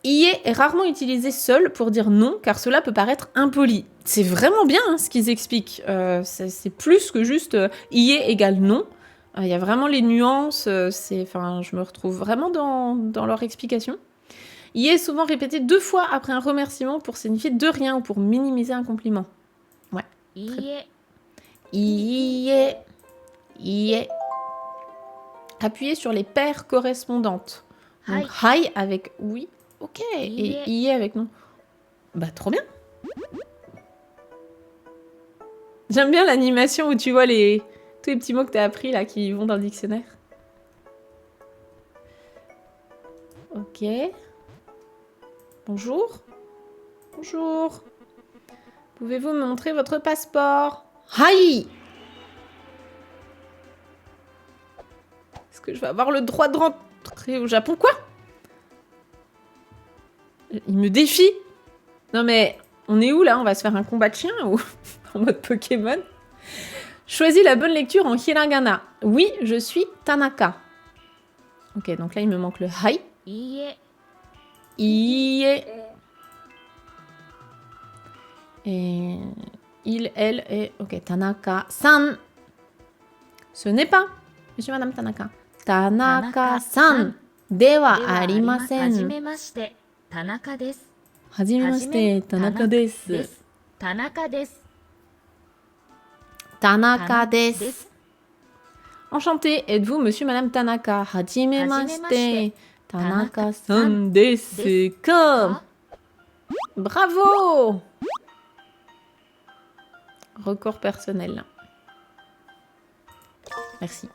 Speaker 1: est rarement utilisé seul pour dire non, car cela peut paraître impoli. C'est vraiment bien hein, ce qu'ils expliquent. C'est plus que juste ié égale non. Il y a vraiment les nuances. Je me retrouve vraiment dans leur explication. Ié est souvent répété 2 fois après un remerciement pour signifier de rien ou pour minimiser un compliment. Ouais.
Speaker 2: いいえ。
Speaker 1: Ié. Appuyez sur les paires correspondantes. Donc, hai avec oui, ok. Et ié avec non. Bah, trop bien. J'aime bien l'animation où tu vois tous les petits mots que t'as appris là qui vont dans le dictionnaire. Ok. Bonjour. Bonjour. Pouvez-vous me montrer votre passeport? Hi! Est-ce que je vais avoir le droit de rentrer au Japon? Quoi? Il me défie? Non mais, on est où là? On va se faire un combat de chien ou en mode Pokémon? Choisis la bonne lecture en hiragana. Oui, je suis Tanaka. Ok, donc là il me manque le hi.
Speaker 2: いいえ、
Speaker 1: I. Et il, elle et... Ok, Tanaka-san. Ce n'est pas Monsieur, Madame Tanaka. Tanaka-san. De
Speaker 2: で
Speaker 1: wa
Speaker 2: はありません。はじ
Speaker 1: arimasen.
Speaker 2: めまして、田中です。
Speaker 1: はじめまして、田中で。
Speaker 2: ですす。田中です。
Speaker 1: 田
Speaker 2: 田
Speaker 1: 中で。
Speaker 2: ですす。
Speaker 1: Enchanté, êtes-vous Monsieur, Madame Tanaka? Hajimemashite.
Speaker 2: Hajimemashite.
Speaker 1: Tanaka-san desu ka.
Speaker 2: あ
Speaker 1: Bravo! Record personnel. Merci.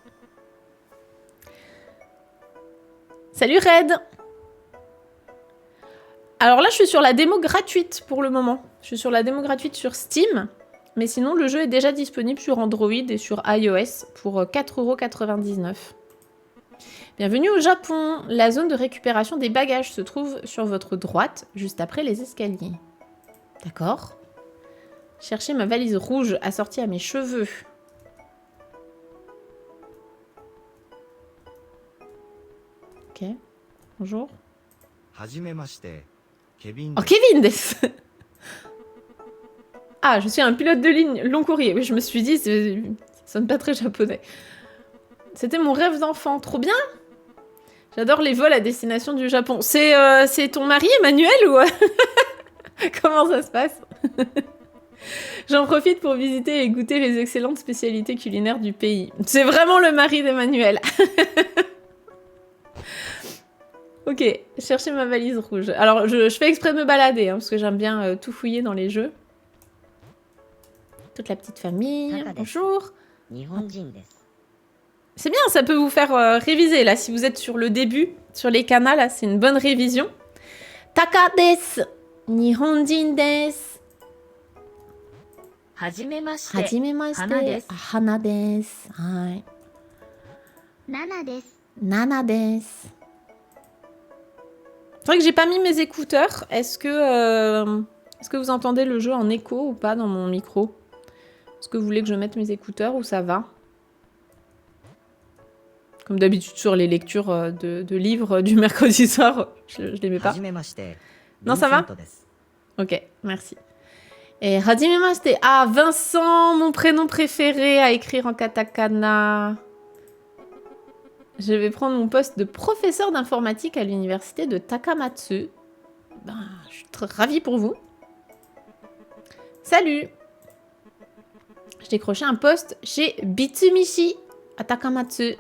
Speaker 1: Salut Red! Alors là, je suis sur la démo gratuite pour le moment. Je suis sur la démo gratuite sur Steam. Mais sinon, le jeu est déjà disponible sur Android et sur iOS pour 4,99 €. Bienvenue au Japon. La zone de récupération des bagages se trouve sur votre droite, juste après les escaliers. D'accord. Cherchez ma valise rouge assortie à mes cheveux. Ok. Bonjour.
Speaker 3: はじめまして、ケビン
Speaker 1: Oh,
Speaker 3: です。
Speaker 1: Kevin des. Ah, je suis un pilote de ligne long courrier. Oui, je me suis dit, ça sonne pas très japonais. C'était mon rêve d'enfant. Trop bien. J'adore les vols à destination du Japon. C'est ton mari, Emmanuel, ou comment ça se passe? J'en profite pour visiter et goûter les excellentes spécialités culinaires du pays. C'est vraiment le mari d'Emmanuel. Ok, cherchez ma valise rouge. Alors, je fais exprès de me balader, hein, parce que j'aime bien tout fouiller dans les jeux. Toute la petite famille. Bonjour.
Speaker 2: 日本人です。
Speaker 1: C'est bien, ça peut vous faire réviser, là, si vous êtes sur le début, sur les canaux, là, c'est une bonne révision. Taka desu. Nihonjin desu.
Speaker 2: はじめまして。
Speaker 1: Hajimemashite.
Speaker 2: Hana desu.
Speaker 1: Hana desu. Hai.
Speaker 2: ナナです。
Speaker 1: Nana desu. C'est vrai que j'ai pas mis mes écouteurs. Est-ce que vous entendez le jeu en écho ou pas dans mon micro? Est-ce que vous voulez que je mette mes écouteurs ou ça va? Comme d'habitude sur les lectures de livres du mercredi soir, je les mets
Speaker 3: は
Speaker 1: pas.
Speaker 3: じめまして、
Speaker 1: Non, ça va
Speaker 3: ヴィンセントです。
Speaker 1: Ok, merci. Et Hajimemashite. Ah, Vincent, mon prénom préféré à écrire en katakana. Je vais prendre mon poste de professeur d'informatique à l'université de Takamatsu. Ben, je suis très ravie pour vous. Salut! J'ai décroché un poste chez Bitsumishi à Takamatsu.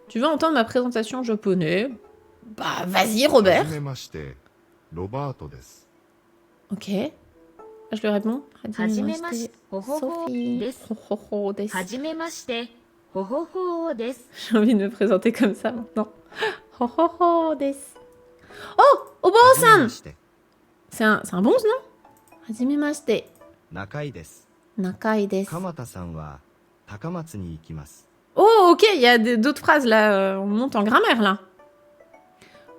Speaker 1: Tu veux entendre ma présentation en japonais? Bah, vas-y,
Speaker 4: は
Speaker 1: Robert.
Speaker 4: じめまして、ロバートです。
Speaker 1: Ok. Je lui réponds.
Speaker 2: はじめまして。ほほほ
Speaker 1: Sophie.
Speaker 2: です。
Speaker 1: Ho, ho, ho, des.
Speaker 2: はじめまして。ほほほです。
Speaker 1: J'ai envie de me présenter comme ça maintenant. Ho, ho, ho, des. Oh!
Speaker 3: はじめ
Speaker 1: Obo-san!
Speaker 3: まして、
Speaker 1: C'est un bonze, non? Hajimemashite.
Speaker 3: 中井です。
Speaker 1: Nakai desu.
Speaker 3: 鎌田さんは高松に行きます。
Speaker 1: Oh, ok, il y a d'autres phrases là. On monte en grammaire là.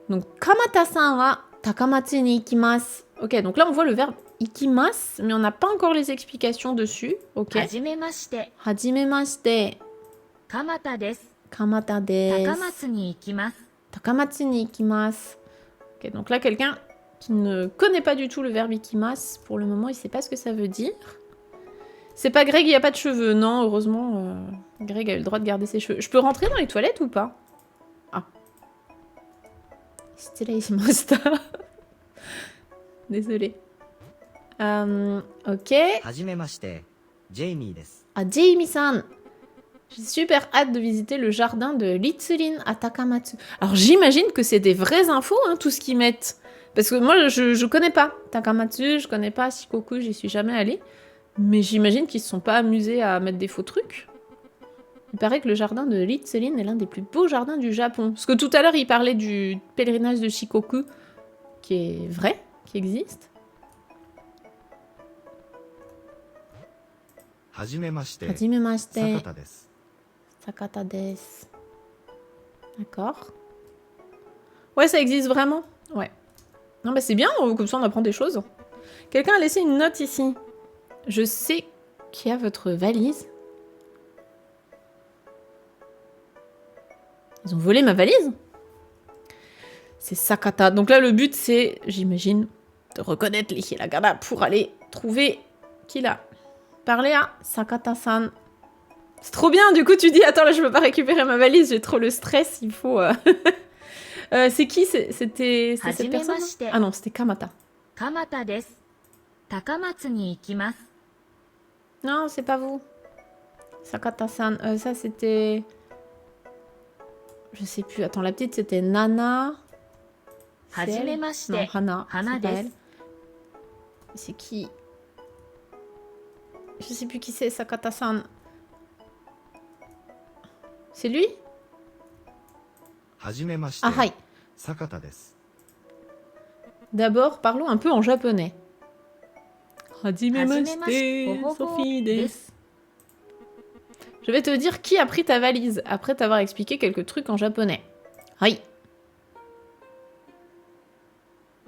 Speaker 1: Donc, Kamata-san wa Takamatsu ni ikimasu. Ok, donc là on voit le verbe ikimasu, mais on n'a pas encore les explications dessus. Ok.
Speaker 2: はじめまして。
Speaker 1: Hajimemashite.
Speaker 2: 鎌田です。
Speaker 1: Kamata desu.
Speaker 2: 高松に行きます。
Speaker 1: Takamatsu ni ikimasu. Ok, donc là quelqu'un qui ne connaît pas du tout le verbe ikimasu, pour le moment il sait pas ce que ça veut dire. C'est pas Greg, il n'y a pas de cheveux. Non, heureusement, Greg a eu le droit de garder ses cheveux. Je peux rentrer dans les toilettes ou pas? Ah.失礼しました. Désolée. Ok.
Speaker 3: はじめまして、ジェイミーです。
Speaker 1: Ah, Jamie-san. J'ai super hâte de visiter le jardin de Litsurin à Takamatsu. Alors j'imagine que c'est des vraies infos, hein, tout ce qu'ils mettent. Parce que moi, je connais pas Takamatsu, je connais pas Shikoku, j'y suis jamais allée. Mais j'imagine qu'ils se sont pas amusés à mettre des faux trucs. Il paraît que le jardin de Litselin est l'un des plus beaux jardins du Japon. Parce que tout à l'heure, il parlait du pèlerinage de Shikoku, qui est vrai, qui existe.
Speaker 3: はじめまして、
Speaker 1: Hajimemashite,
Speaker 3: 坂田です。
Speaker 1: Sakata desu. D'accord. Ouais, ça existe vraiment. Ouais. Non, bah c'est bien, comme ça on apprend des choses. Quelqu'un a laissé une note ici. Je sais qui a votre valise. Ils ont volé ma valise. C'est Sakata. Donc là, le but, c'est, j'imagine, de reconnaître les hiragana pour aller trouver qui l'a. Parler à Sakata-san. C'est trop bien, du coup, tu dis, attends, là, je peux pas récupérer ma valise, j'ai trop le stress, il faut... c'est qui? C'était cette personne?
Speaker 2: Hajimemashite.
Speaker 1: Ah non, c'était Kamata.
Speaker 2: 蒲田です。高松に行きます。
Speaker 1: Non, c'est pas vous. Sakata-san. Ça, c'était... Je sais plus. Attends, la petite, c'était Nana. C'est elle?
Speaker 2: Hajimemashite.
Speaker 1: Non, Hana.
Speaker 2: Hana
Speaker 1: C'est pas
Speaker 2: desu.
Speaker 1: elle. C'est qui? Je sais plus qui c'est, Sakata-san. C'est lui?
Speaker 3: はじめまして、
Speaker 1: Ah, hi.
Speaker 3: 坂田です。
Speaker 1: D'abord, parlons un peu en japonais.
Speaker 2: Hajimemashite.
Speaker 1: Sophie desu. Je vais te dire qui a pris ta valise après t'avoir expliqué quelques trucs en japonais. Hi.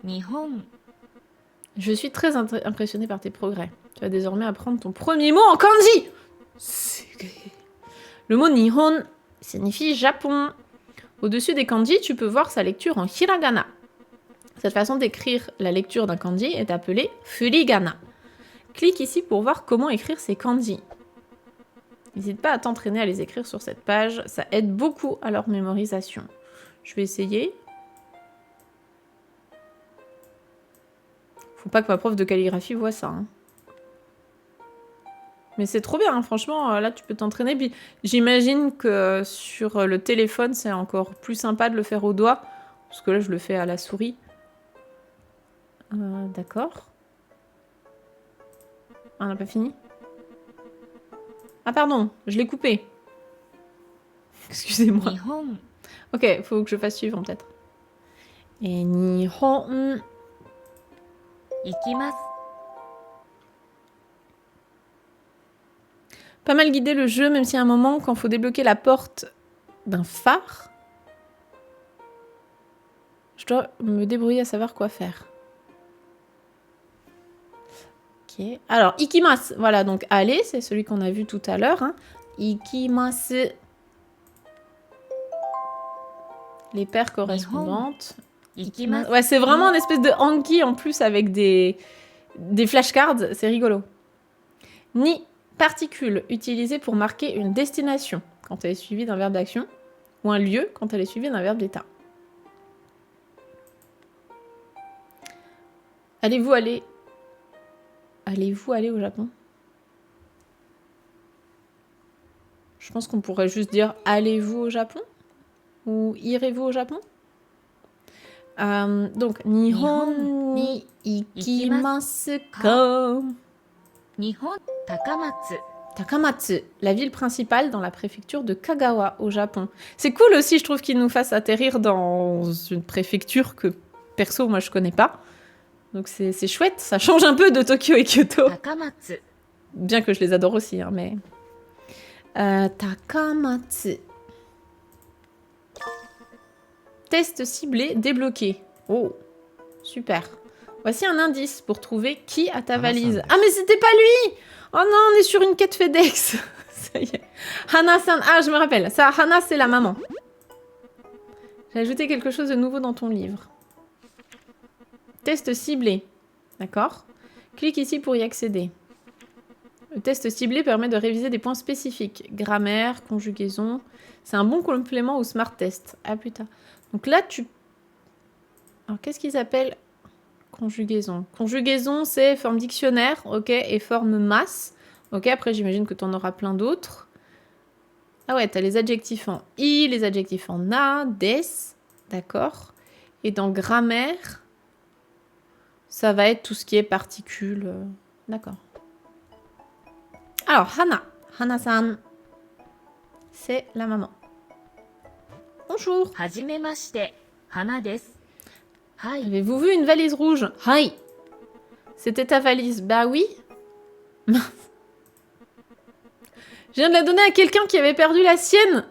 Speaker 2: 日本
Speaker 1: Je suis très impressionnée par tes progrès. Tu vas désormais apprendre ton premier mot en kanji. Le mot Nihon signifie Japon. Au-dessus des kanji, tu peux voir sa lecture en hiragana. Cette façon d'écrire la lecture d'un kanji est appelée furigana. Clique ici pour voir comment écrire ces kanji. N'hésite pas à t'entraîner à les écrire sur cette page, ça aide beaucoup à leur mémorisation. Je vais essayer. Faut pas que ma prof de calligraphie voit ça. Hein. Mais c'est trop bien, hein. Franchement, là tu peux t'entraîner. Puis j'imagine que sur le téléphone, c'est encore plus sympa de le faire au doigt. Parce que là, je le fais à la souris. D'accord. Ah, on n'a pas fini? Ah pardon, je l'ai coupé. Excusez-moi.
Speaker 2: 日本
Speaker 1: Ok, faut que je fasse suivant peut-être. Et Nihon.
Speaker 2: 行きます。
Speaker 1: Pas mal guidé le jeu, même s'il y a un moment quand faut débloquer la porte d'un phare. Je dois me débrouiller à savoir quoi faire. Ok. Alors, ikimasu. Voilà, donc aller, c'est celui qu'on a vu tout à l'heure. Hein. Ikimasu. Les paires correspondantes.
Speaker 2: 行きます。
Speaker 1: Ouais, c'est vraiment une espèce de hanki en plus avec des flashcards. C'est rigolo. Ni particule utilisée pour marquer une destination quand elle est suivie d'un verbe d'action ou un lieu quand elle est suivie d'un verbe d'état. Allez-vous aller au Japon? Je pense qu'on pourrait juste dire allez-vous au Japon ou irez-vous au Japon? Donc Nihon ni ikimasu ka.
Speaker 2: 日本高松
Speaker 1: Takamatsu, la ville principale dans la préfecture de Kagawa au Japon. C'est cool aussi, je trouve, qu'ils nous fassent atterrir dans une préfecture que perso moi je connais pas. Donc c'est chouette, ça change un peu de Tokyo et Kyoto.
Speaker 2: 高松
Speaker 1: Bien que je les adore aussi, hein, mais... Takamatsu. Test ciblé débloqué. Oh, super. Voici un indice pour trouver qui a ta valise. Ah, mais c'était pas lui! Oh non, on est sur une quête FedEx. Ça y est. Hana-san. Ah, je me rappelle. Ça, Hana, c'est la maman. J'ai ajouté quelque chose de nouveau dans ton livre. Test ciblé. D'accord? Clique ici pour y accéder. Le test ciblé permet de réviser des points spécifiques. Grammaire, conjugaison. C'est un bon complément au Smart Test. Ah, putain. Donc là, tu... Alors, qu'est-ce qu'ils appellent conjugaison? Conjugaison, c'est forme dictionnaire, ok, et forme masse. Ok, après, j'imagine que tu en auras plein d'autres. Ah ouais, tu as les adjectifs en i, les adjectifs en na, des, d'accord. Et dans grammaire, ça va être tout ce qui est particules. D'accord. Alors, Hana. Hana-san. C'est la maman. Bonjour.
Speaker 2: はじめまして、花です。はい。
Speaker 1: Avez-vous vu une valise rouge? Hi. C'était ta valise? Bah oui. Mince. Je viens de la donner à quelqu'un qui avait perdu la sienne.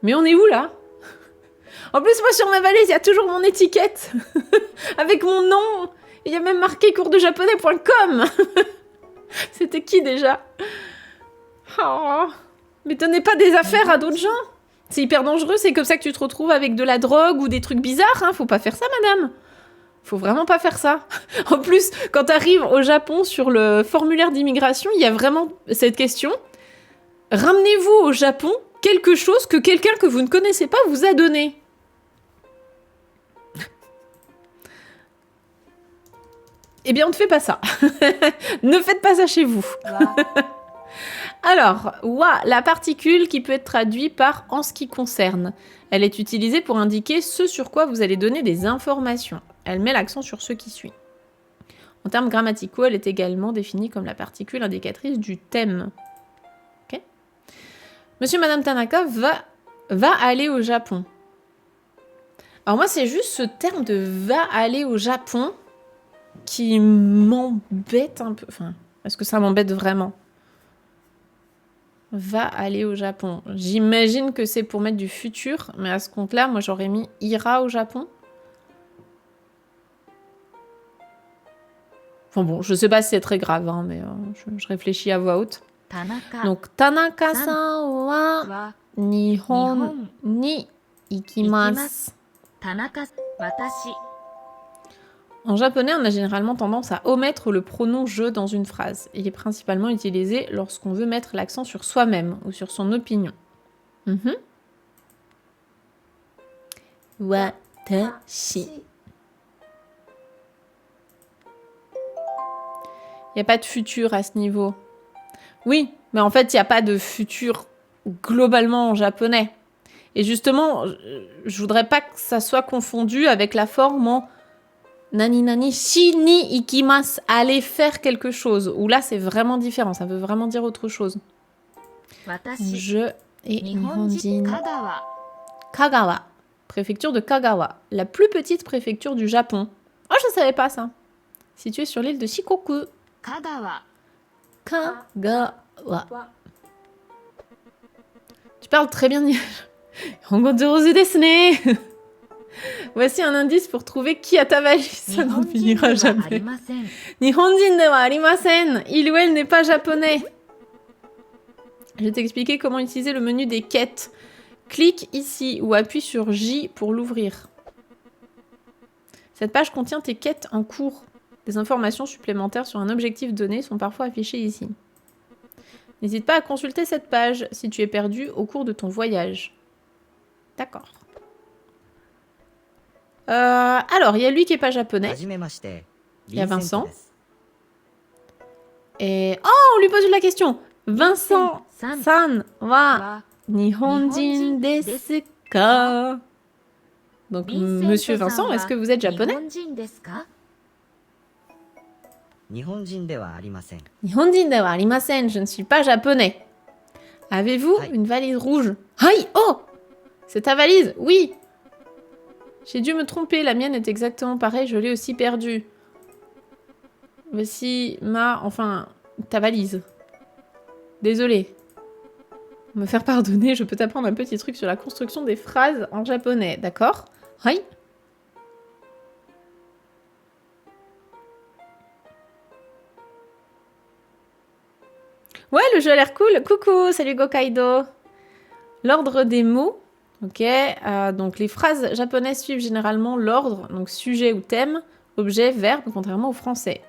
Speaker 1: Mais on est où là? En plus, moi sur ma valise, il y a toujours mon étiquette avec mon nom. Il y a même marqué coursdejaponais.com. C'était qui déjà? Oh. Mais donnez pas des affaires à d'autres gens. C'est hyper dangereux, c'est comme ça que tu te retrouves avec de la drogue ou des trucs bizarres. Hein. Faut pas faire ça, madame. Faut vraiment pas faire ça. En plus, quand t'arrives au Japon sur le formulaire d'immigration, il y a vraiment cette question. Ramenez-vous au Japon quelque chose que quelqu'un que vous ne connaissez pas vous a donné. Eh bien, on ne fait pas ça. Ne faites pas ça chez vous. Alors, wa, la particule qui peut être traduite par en ce qui concerne. Elle est utilisée pour indiquer ce sur quoi vous allez donner des informations. Elle met l'accent sur ce qui suit. En termes grammaticaux, elle est également définie comme la particule indicatrice du thème. Ok. Monsieur Madame Tanaka va aller au Japon. Alors moi, c'est juste ce terme de va aller au Japon qui m'embête un peu. Enfin, est-ce que ça m'embête vraiment? Va aller au Japon. J'imagine que c'est pour mettre du futur, mais à ce compte-là, moi j'aurais mis ira au Japon. Enfin bon, je sais pas si c'est très grave, hein, mais je réfléchis à voix haute.
Speaker 2: 田中
Speaker 1: Donc, Tanaka-san wa
Speaker 2: は
Speaker 1: Nihon ni ikimasu.
Speaker 2: 田中、私、
Speaker 1: En japonais, on a généralement tendance à omettre le pronom je dans une phrase. Il est principalement utilisé lorsqu'on veut mettre l'accent sur soi-même ou sur son opinion. Watashi. Il n'y a pas de futur à ce niveau. Oui, mais en fait, il n'y a pas de futur globalement en japonais. Et justement, je voudrais pas que ça soit confondu avec la forme en nani nani shi ni ikimasu, aller faire quelque chose. Où là, c'est vraiment différent. Ça veut vraiment dire autre chose.
Speaker 2: 私、
Speaker 1: Je et
Speaker 2: 日本人、
Speaker 1: Nihonjin.
Speaker 2: 香川、
Speaker 1: Kagawa. Préfecture de Kagawa. La plus petite préfecture du Japon. Oh, je savais pas ça. Située sur l'île de Shikoku.
Speaker 2: 香川、
Speaker 1: Kagawa. Tu parles très bien. Hongozozu desu ne. Voici un indice pour trouver qui a ta valise. Ça
Speaker 2: 日
Speaker 1: n'en
Speaker 2: 本人で
Speaker 1: finira
Speaker 2: はあ
Speaker 1: jamais.
Speaker 2: りません。
Speaker 1: Nihonjin de wa arimasen. Il ou elle n'est pas japonais. Je vais t'expliquer comment utiliser le menu des quêtes. Clique ici ou appuie sur J pour l'ouvrir. Cette page contient tes quêtes en cours. Des informations supplémentaires sur un objectif donné sont parfois affichées ici. N'hésite pas à consulter cette page si tu es perdu au cours de ton voyage. D'accord. Alors, il y a lui qui est pas japonais.
Speaker 3: はじめまして。
Speaker 1: Il y a
Speaker 3: ヴィンセント
Speaker 1: Vincent.
Speaker 3: です。
Speaker 1: Et... Oh, on lui pose la question. Vincent
Speaker 2: さん
Speaker 1: san wa
Speaker 2: は
Speaker 1: Nihonjin desu ka? Donc,
Speaker 2: ヴィンセント
Speaker 1: monsieur
Speaker 2: さん
Speaker 1: Vincent,
Speaker 2: は
Speaker 1: est-ce que vous êtes
Speaker 2: 日
Speaker 1: japonais?
Speaker 2: 本人ですか？
Speaker 3: 日本人ではありません。
Speaker 1: Nihonjin de wa arimasen, je ne suis pas japonais. Avez-vous
Speaker 3: Hi.
Speaker 1: une valise rouge? Hi! Oh! C'est ta valise? Oui! J'ai dû me tromper, la mienne est exactement pareille, je l'ai aussi perdue. Voici enfin, ta valise. Désolée. Me faire pardonner, je peux t'apprendre un petit truc sur la construction des phrases en japonais, d'accord? Hi! Ouais, le jeu a l'air cool. Coucou, salut Gokaido. L'ordre des mots. Ok, donc les phrases japonaises suivent généralement l'ordre, donc sujet ou thème, objet, verbe, contrairement au français.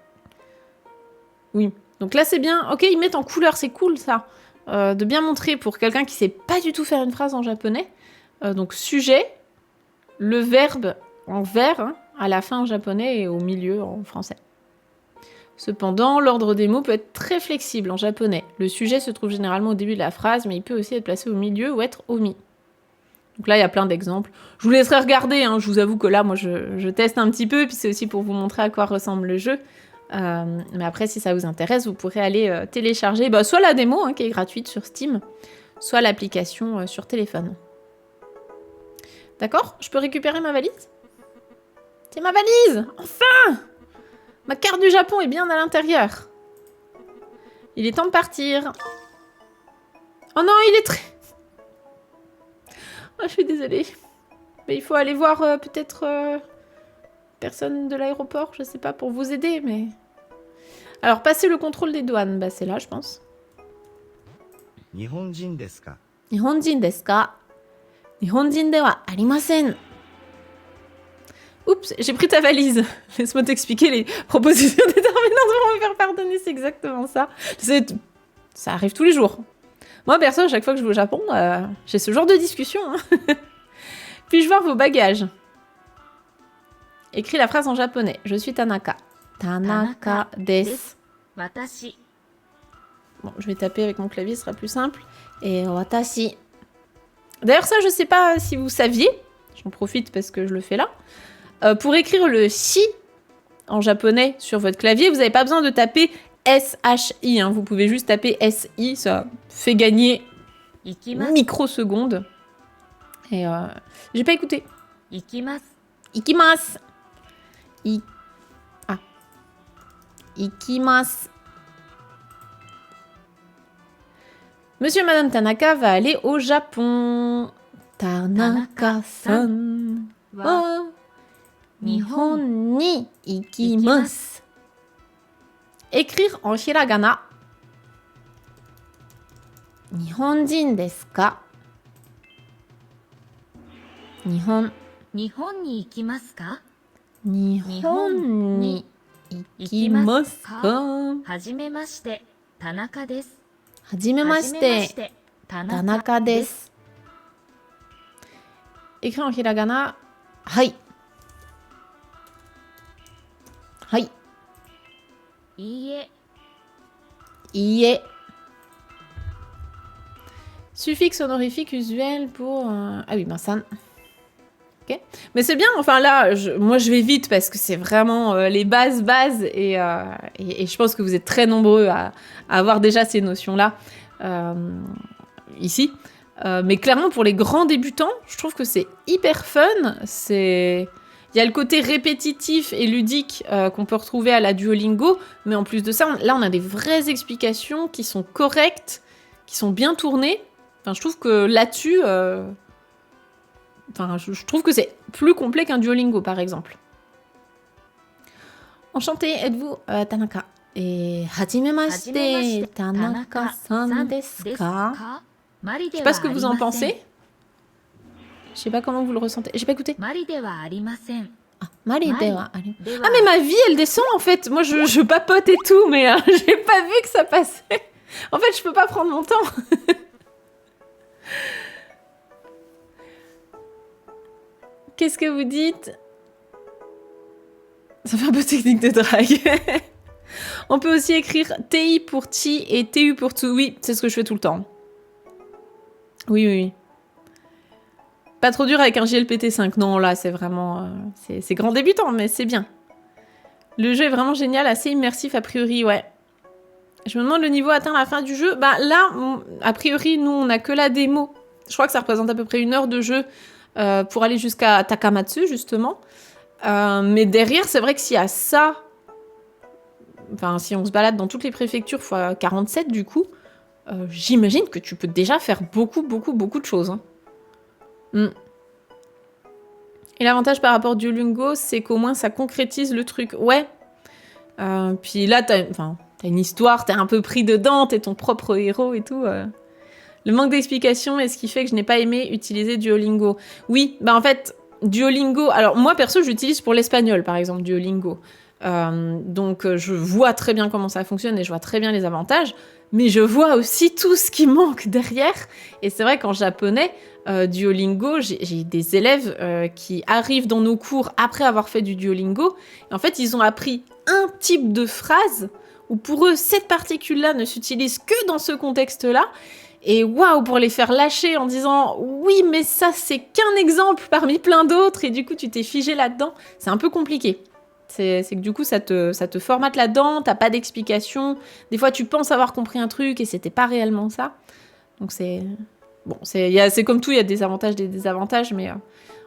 Speaker 1: Oui, donc là c'est bien. Ok, ils mettent en couleur, c'est cool ça. De bien montrer pour quelqu'un qui sait pas du tout faire une phrase en japonais. Donc sujet, le verbe en vers, hein, à la fin en japonais et au milieu en français. Cependant, l'ordre des mots peut être très flexible en japonais. Le sujet se trouve généralement au début de la phrase, mais il peut aussi être placé au milieu ou être omis. Donc là, il y a plein d'exemples. Je vous laisserai regarder, hein. Je vous avoue que là, moi, je teste un petit peu, puis c'est aussi pour vous montrer à quoi ressemble le jeu. Mais après, si ça vous intéresse, vous pourrez aller télécharger soit la démo qui est gratuite sur Steam, soit l'application sur téléphone. D'accord? Je peux récupérer ma valise? C'est ma valise! Enfin! Ma carte du Japon est bien à l'intérieur. Il est temps de partir. Oh non, il est très... Oh, je suis désolée. Mais il faut aller voir peut-être personne de l'aéroport, je sais pas, pour vous aider, mais... Alors, passer le contrôle des douanes, bah c'est là, je pense.
Speaker 3: 日本人ですか？
Speaker 1: 日本人ですか？日本人ではありません。Oups, j'ai pris ta valise. Laisse-moi t'expliquer les propositions déterminantes pour me faire pardonner, c'est exactement ça. Ça arrive tous les jours. Moi, perso, à chaque fois que je vais au Japon, j'ai ce genre de discussion. Hein. Puis-je voir vos bagages? Écris la phrase en japonais. Je suis Tanaka. Tanaka desu.
Speaker 2: 私
Speaker 1: Bon, je vais taper avec mon clavier, ce sera plus simple. Et watashi. D'ailleurs, ça, je sais pas si vous saviez. J'en profite parce que je le fais là. Pour écrire le shi en japonais sur votre clavier, vous n'avez pas besoin de taper SHI. Hein. Vous pouvez juste taper SI. Ça fait gagner
Speaker 2: 行きます
Speaker 1: microsecondes. Et j'ai pas écouté.
Speaker 2: 行きます
Speaker 1: Ikimasu. Ikimasu. Monsieur et Madame Tanaka va aller au Japon. Tanaka-san
Speaker 2: は
Speaker 1: wa
Speaker 2: 日本
Speaker 1: Nihon ni ikimasu. Écrire en hiragana. Nihonjin desu ka? Nihon.
Speaker 2: 日本に行きますか
Speaker 1: Nihon ni ikimasu ka?
Speaker 2: はじめまして田中です
Speaker 1: Hajimemashite.
Speaker 2: 田
Speaker 1: Tanaka desu. Écrit en hiragana. Hai. Hai.
Speaker 2: いいえ
Speaker 1: Ie. Suffixe honorifique usuel pour... Ah oui, ben ça... Ok. Mais c'est bien, enfin là, moi je vais vite parce que c'est vraiment les bases et je pense que vous êtes très nombreux à avoir déjà ces notions-là ici. Mais clairement, pour les grands débutants, je trouve que c'est hyper fun. Il y a le côté répétitif et ludique qu'on peut retrouver à la Duolingo, mais en plus de ça, là, on a des vraies explications qui sont correctes, qui sont bien tournées. Enfin, je trouve que là-dessus, je trouve que c'est plus complet qu'un Duolingo, par exemple. Enchantée, êtes-vous Tanaka? Et hajimemashite, Tanaka-san desu ka? Je sais pas ce que vous en pensez. Je sais pas comment vous le ressentez. J'ai pas écouté.
Speaker 2: マリではありません
Speaker 1: Ah, Mari dewa ari-
Speaker 2: では
Speaker 1: Ah, mais ma vie, elle descend en fait. Moi, je papote et tout, mais j'ai pas vu que ça passait. En fait, je peux pas prendre mon temps. Qu'est-ce que vous dites? Ça fait un peu technique de drague. On peut aussi écrire TI pour Ti et TU pour Tu. Oui, c'est ce que je fais tout le temps. Oui, oui, oui. Pas trop dur avec un JLPT5. Non, là, c'est vraiment... c'est grand débutant, mais c'est bien. Le jeu est vraiment génial, assez immersif a priori, ouais. Je me demande le niveau atteint à la fin du jeu. Bah là, a priori, nous, on a que la démo. Je crois que ça représente à peu près 1 heure de jeu pour aller jusqu'à Takamatsu, justement. Mais derrière, c'est vrai que s'il y a ça... Enfin, si on se balade dans toutes les préfectures fois 47, du coup, j'imagine que tu peux déjà faire beaucoup de choses. Hein. Et l'avantage par rapport à Duolingo, c'est qu'au moins, ça concrétise le truc. Ouais. Puis là, t'as une histoire, t'es un peu pris dedans, t'es ton propre héros et tout. Le manque d'explication est ce qui fait que je n'ai pas aimé utiliser Duolingo. Oui, bah en fait, Duolingo... Alors, moi, perso, j'utilise pour l'espagnol, par exemple, Duolingo. Donc, je vois très bien comment ça fonctionne et je vois très bien les avantages. Mais je vois aussi tout ce qui manque derrière. Et c'est vrai qu'en japonais, Duolingo, j'ai des élèves qui arrivent dans nos cours après avoir fait du Duolingo. Et en fait, ils ont appris un type de phrase où pour eux, cette particule-là ne s'utilise que dans ce contexte-là. Et waouh, pour les faire lâcher en disant « Oui, mais ça, c'est qu'un exemple parmi plein d'autres. » Et du coup, tu t'es figé là-dedans. C'est un peu compliqué. C'est que du coup, ça te formate là-dedans, t'as pas d'explication. Des fois, tu penses avoir compris un truc et c'était pas réellement ça. Donc c'est... Bon, c'est comme tout, il y a des avantages, des désavantages, mais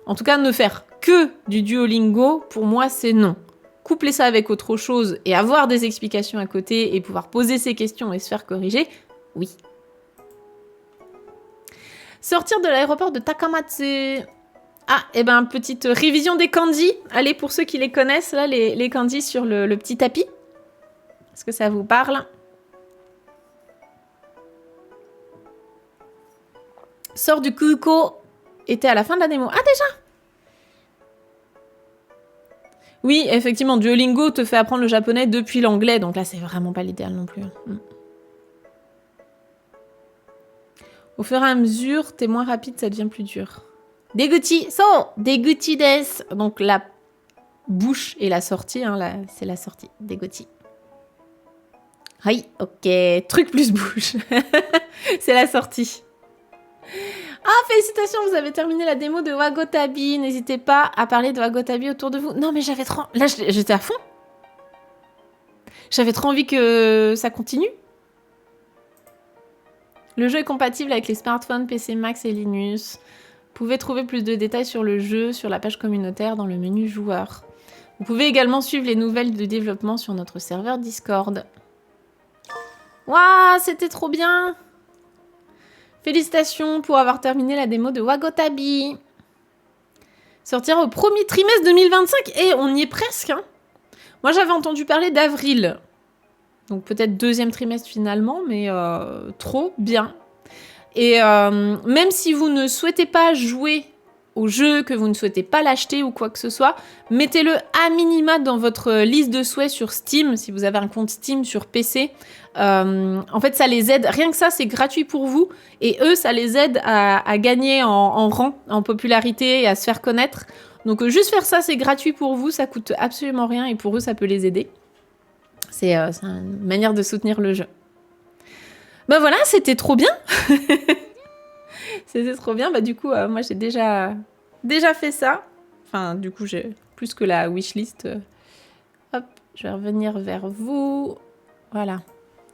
Speaker 1: en tout cas, ne faire que du Duolingo, pour moi, c'est non. Coupler ça avec autre chose et avoir des explications à côté et pouvoir poser ses questions et se faire corriger, oui. Sortir de l'aéroport de Takamatsu. Ah, et ben, petite révision des kanji. Allez, pour ceux qui les connaissent, là, les kanji sur le petit tapis. Est-ce que ça vous parle ? Sort du Kuko était à la fin de la démo. Ah, déjà ? Oui, effectivement, Duolingo te fait apprendre le japonais depuis l'anglais, donc là, c'est vraiment pas l'idéal non plus. Au fur et à mesure, t'es moins rapide, ça devient plus dur. Deguchi, deguchi desu. Donc la bouche et la sortie, hein, c'est la sortie. Deguchi. Oui, ok. Truc plus bouche. C'est la sortie. Ah, félicitations, vous avez terminé la démo de Wagotabi. N'hésitez pas à parler de Wagotabi autour de vous. Non, mais j'avais trop... Là, j'étais à fond. J'avais trop envie que ça continue. Le jeu est compatible avec les smartphones, PC, Mac et Linux. Vous pouvez trouver plus de détails sur le jeu sur la page communautaire dans le menu joueur. Vous pouvez également suivre les nouvelles de développement sur notre serveur Discord. Waouh, c'était trop bien! Félicitations pour avoir terminé la démo de Wagotabi. Sortir au premier trimestre 2025 et on y est presque. Hein. Moi, j'avais entendu parler d'avril. Donc peut-être deuxième trimestre finalement, mais trop bien. Et même si vous ne souhaitez pas jouer au jeu, que vous ne souhaitez pas l'acheter ou quoi que ce soit, mettez-le à minima dans votre liste de souhaits sur Steam, si vous avez un compte Steam sur PC. En fait, ça les aide. Rien que ça, c'est gratuit pour vous. Et eux, ça les aide à gagner en rang, en popularité et à se faire connaître. Donc juste faire ça, c'est gratuit pour vous. Ça coûte absolument rien et pour eux, ça peut les aider. C'est une manière de soutenir le jeu. Ben voilà, c'était trop bien. C'était trop bien. Bah du coup, moi j'ai déjà fait ça. Enfin, du coup, j'ai plus que la wishlist. Hop, je vais revenir vers vous. Voilà.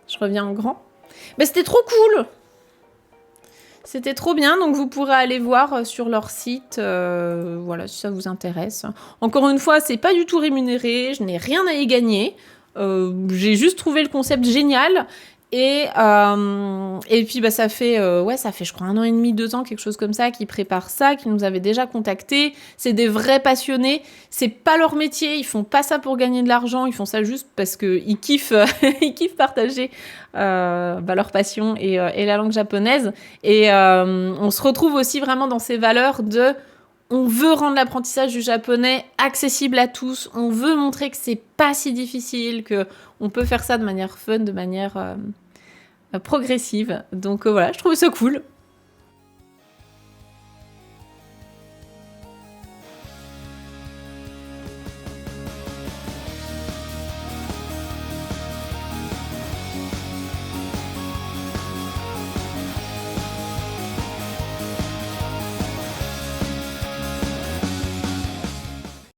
Speaker 1: Je reviens en grand. Mais c'était trop cool. C'était trop bien. Donc vous pourrez aller voir sur leur site. Voilà, si ça vous intéresse. Encore une fois, c'est pas du tout rémunéré. Je n'ai rien à y gagner. J'ai juste trouvé le concept génial. Et puis bah, ça fait je crois 1 an et demi, 2 ans, quelque chose comme ça, qui préparent ça, qui nous avaient déjà contactés. C'est des vrais passionnés. C'est pas leur métier. Ils font pas ça pour gagner de l'argent. Ils font ça juste parce que ils kiffent, ils kiffent partager leur passion et la langue japonaise. Et on se retrouve aussi vraiment dans ces valeurs de on veut rendre l'apprentissage du japonais accessible à tous. On veut montrer que c'est pas si difficile, que on peut faire ça de manière fun, de manière progressive. Donc voilà, je trouve ça cool.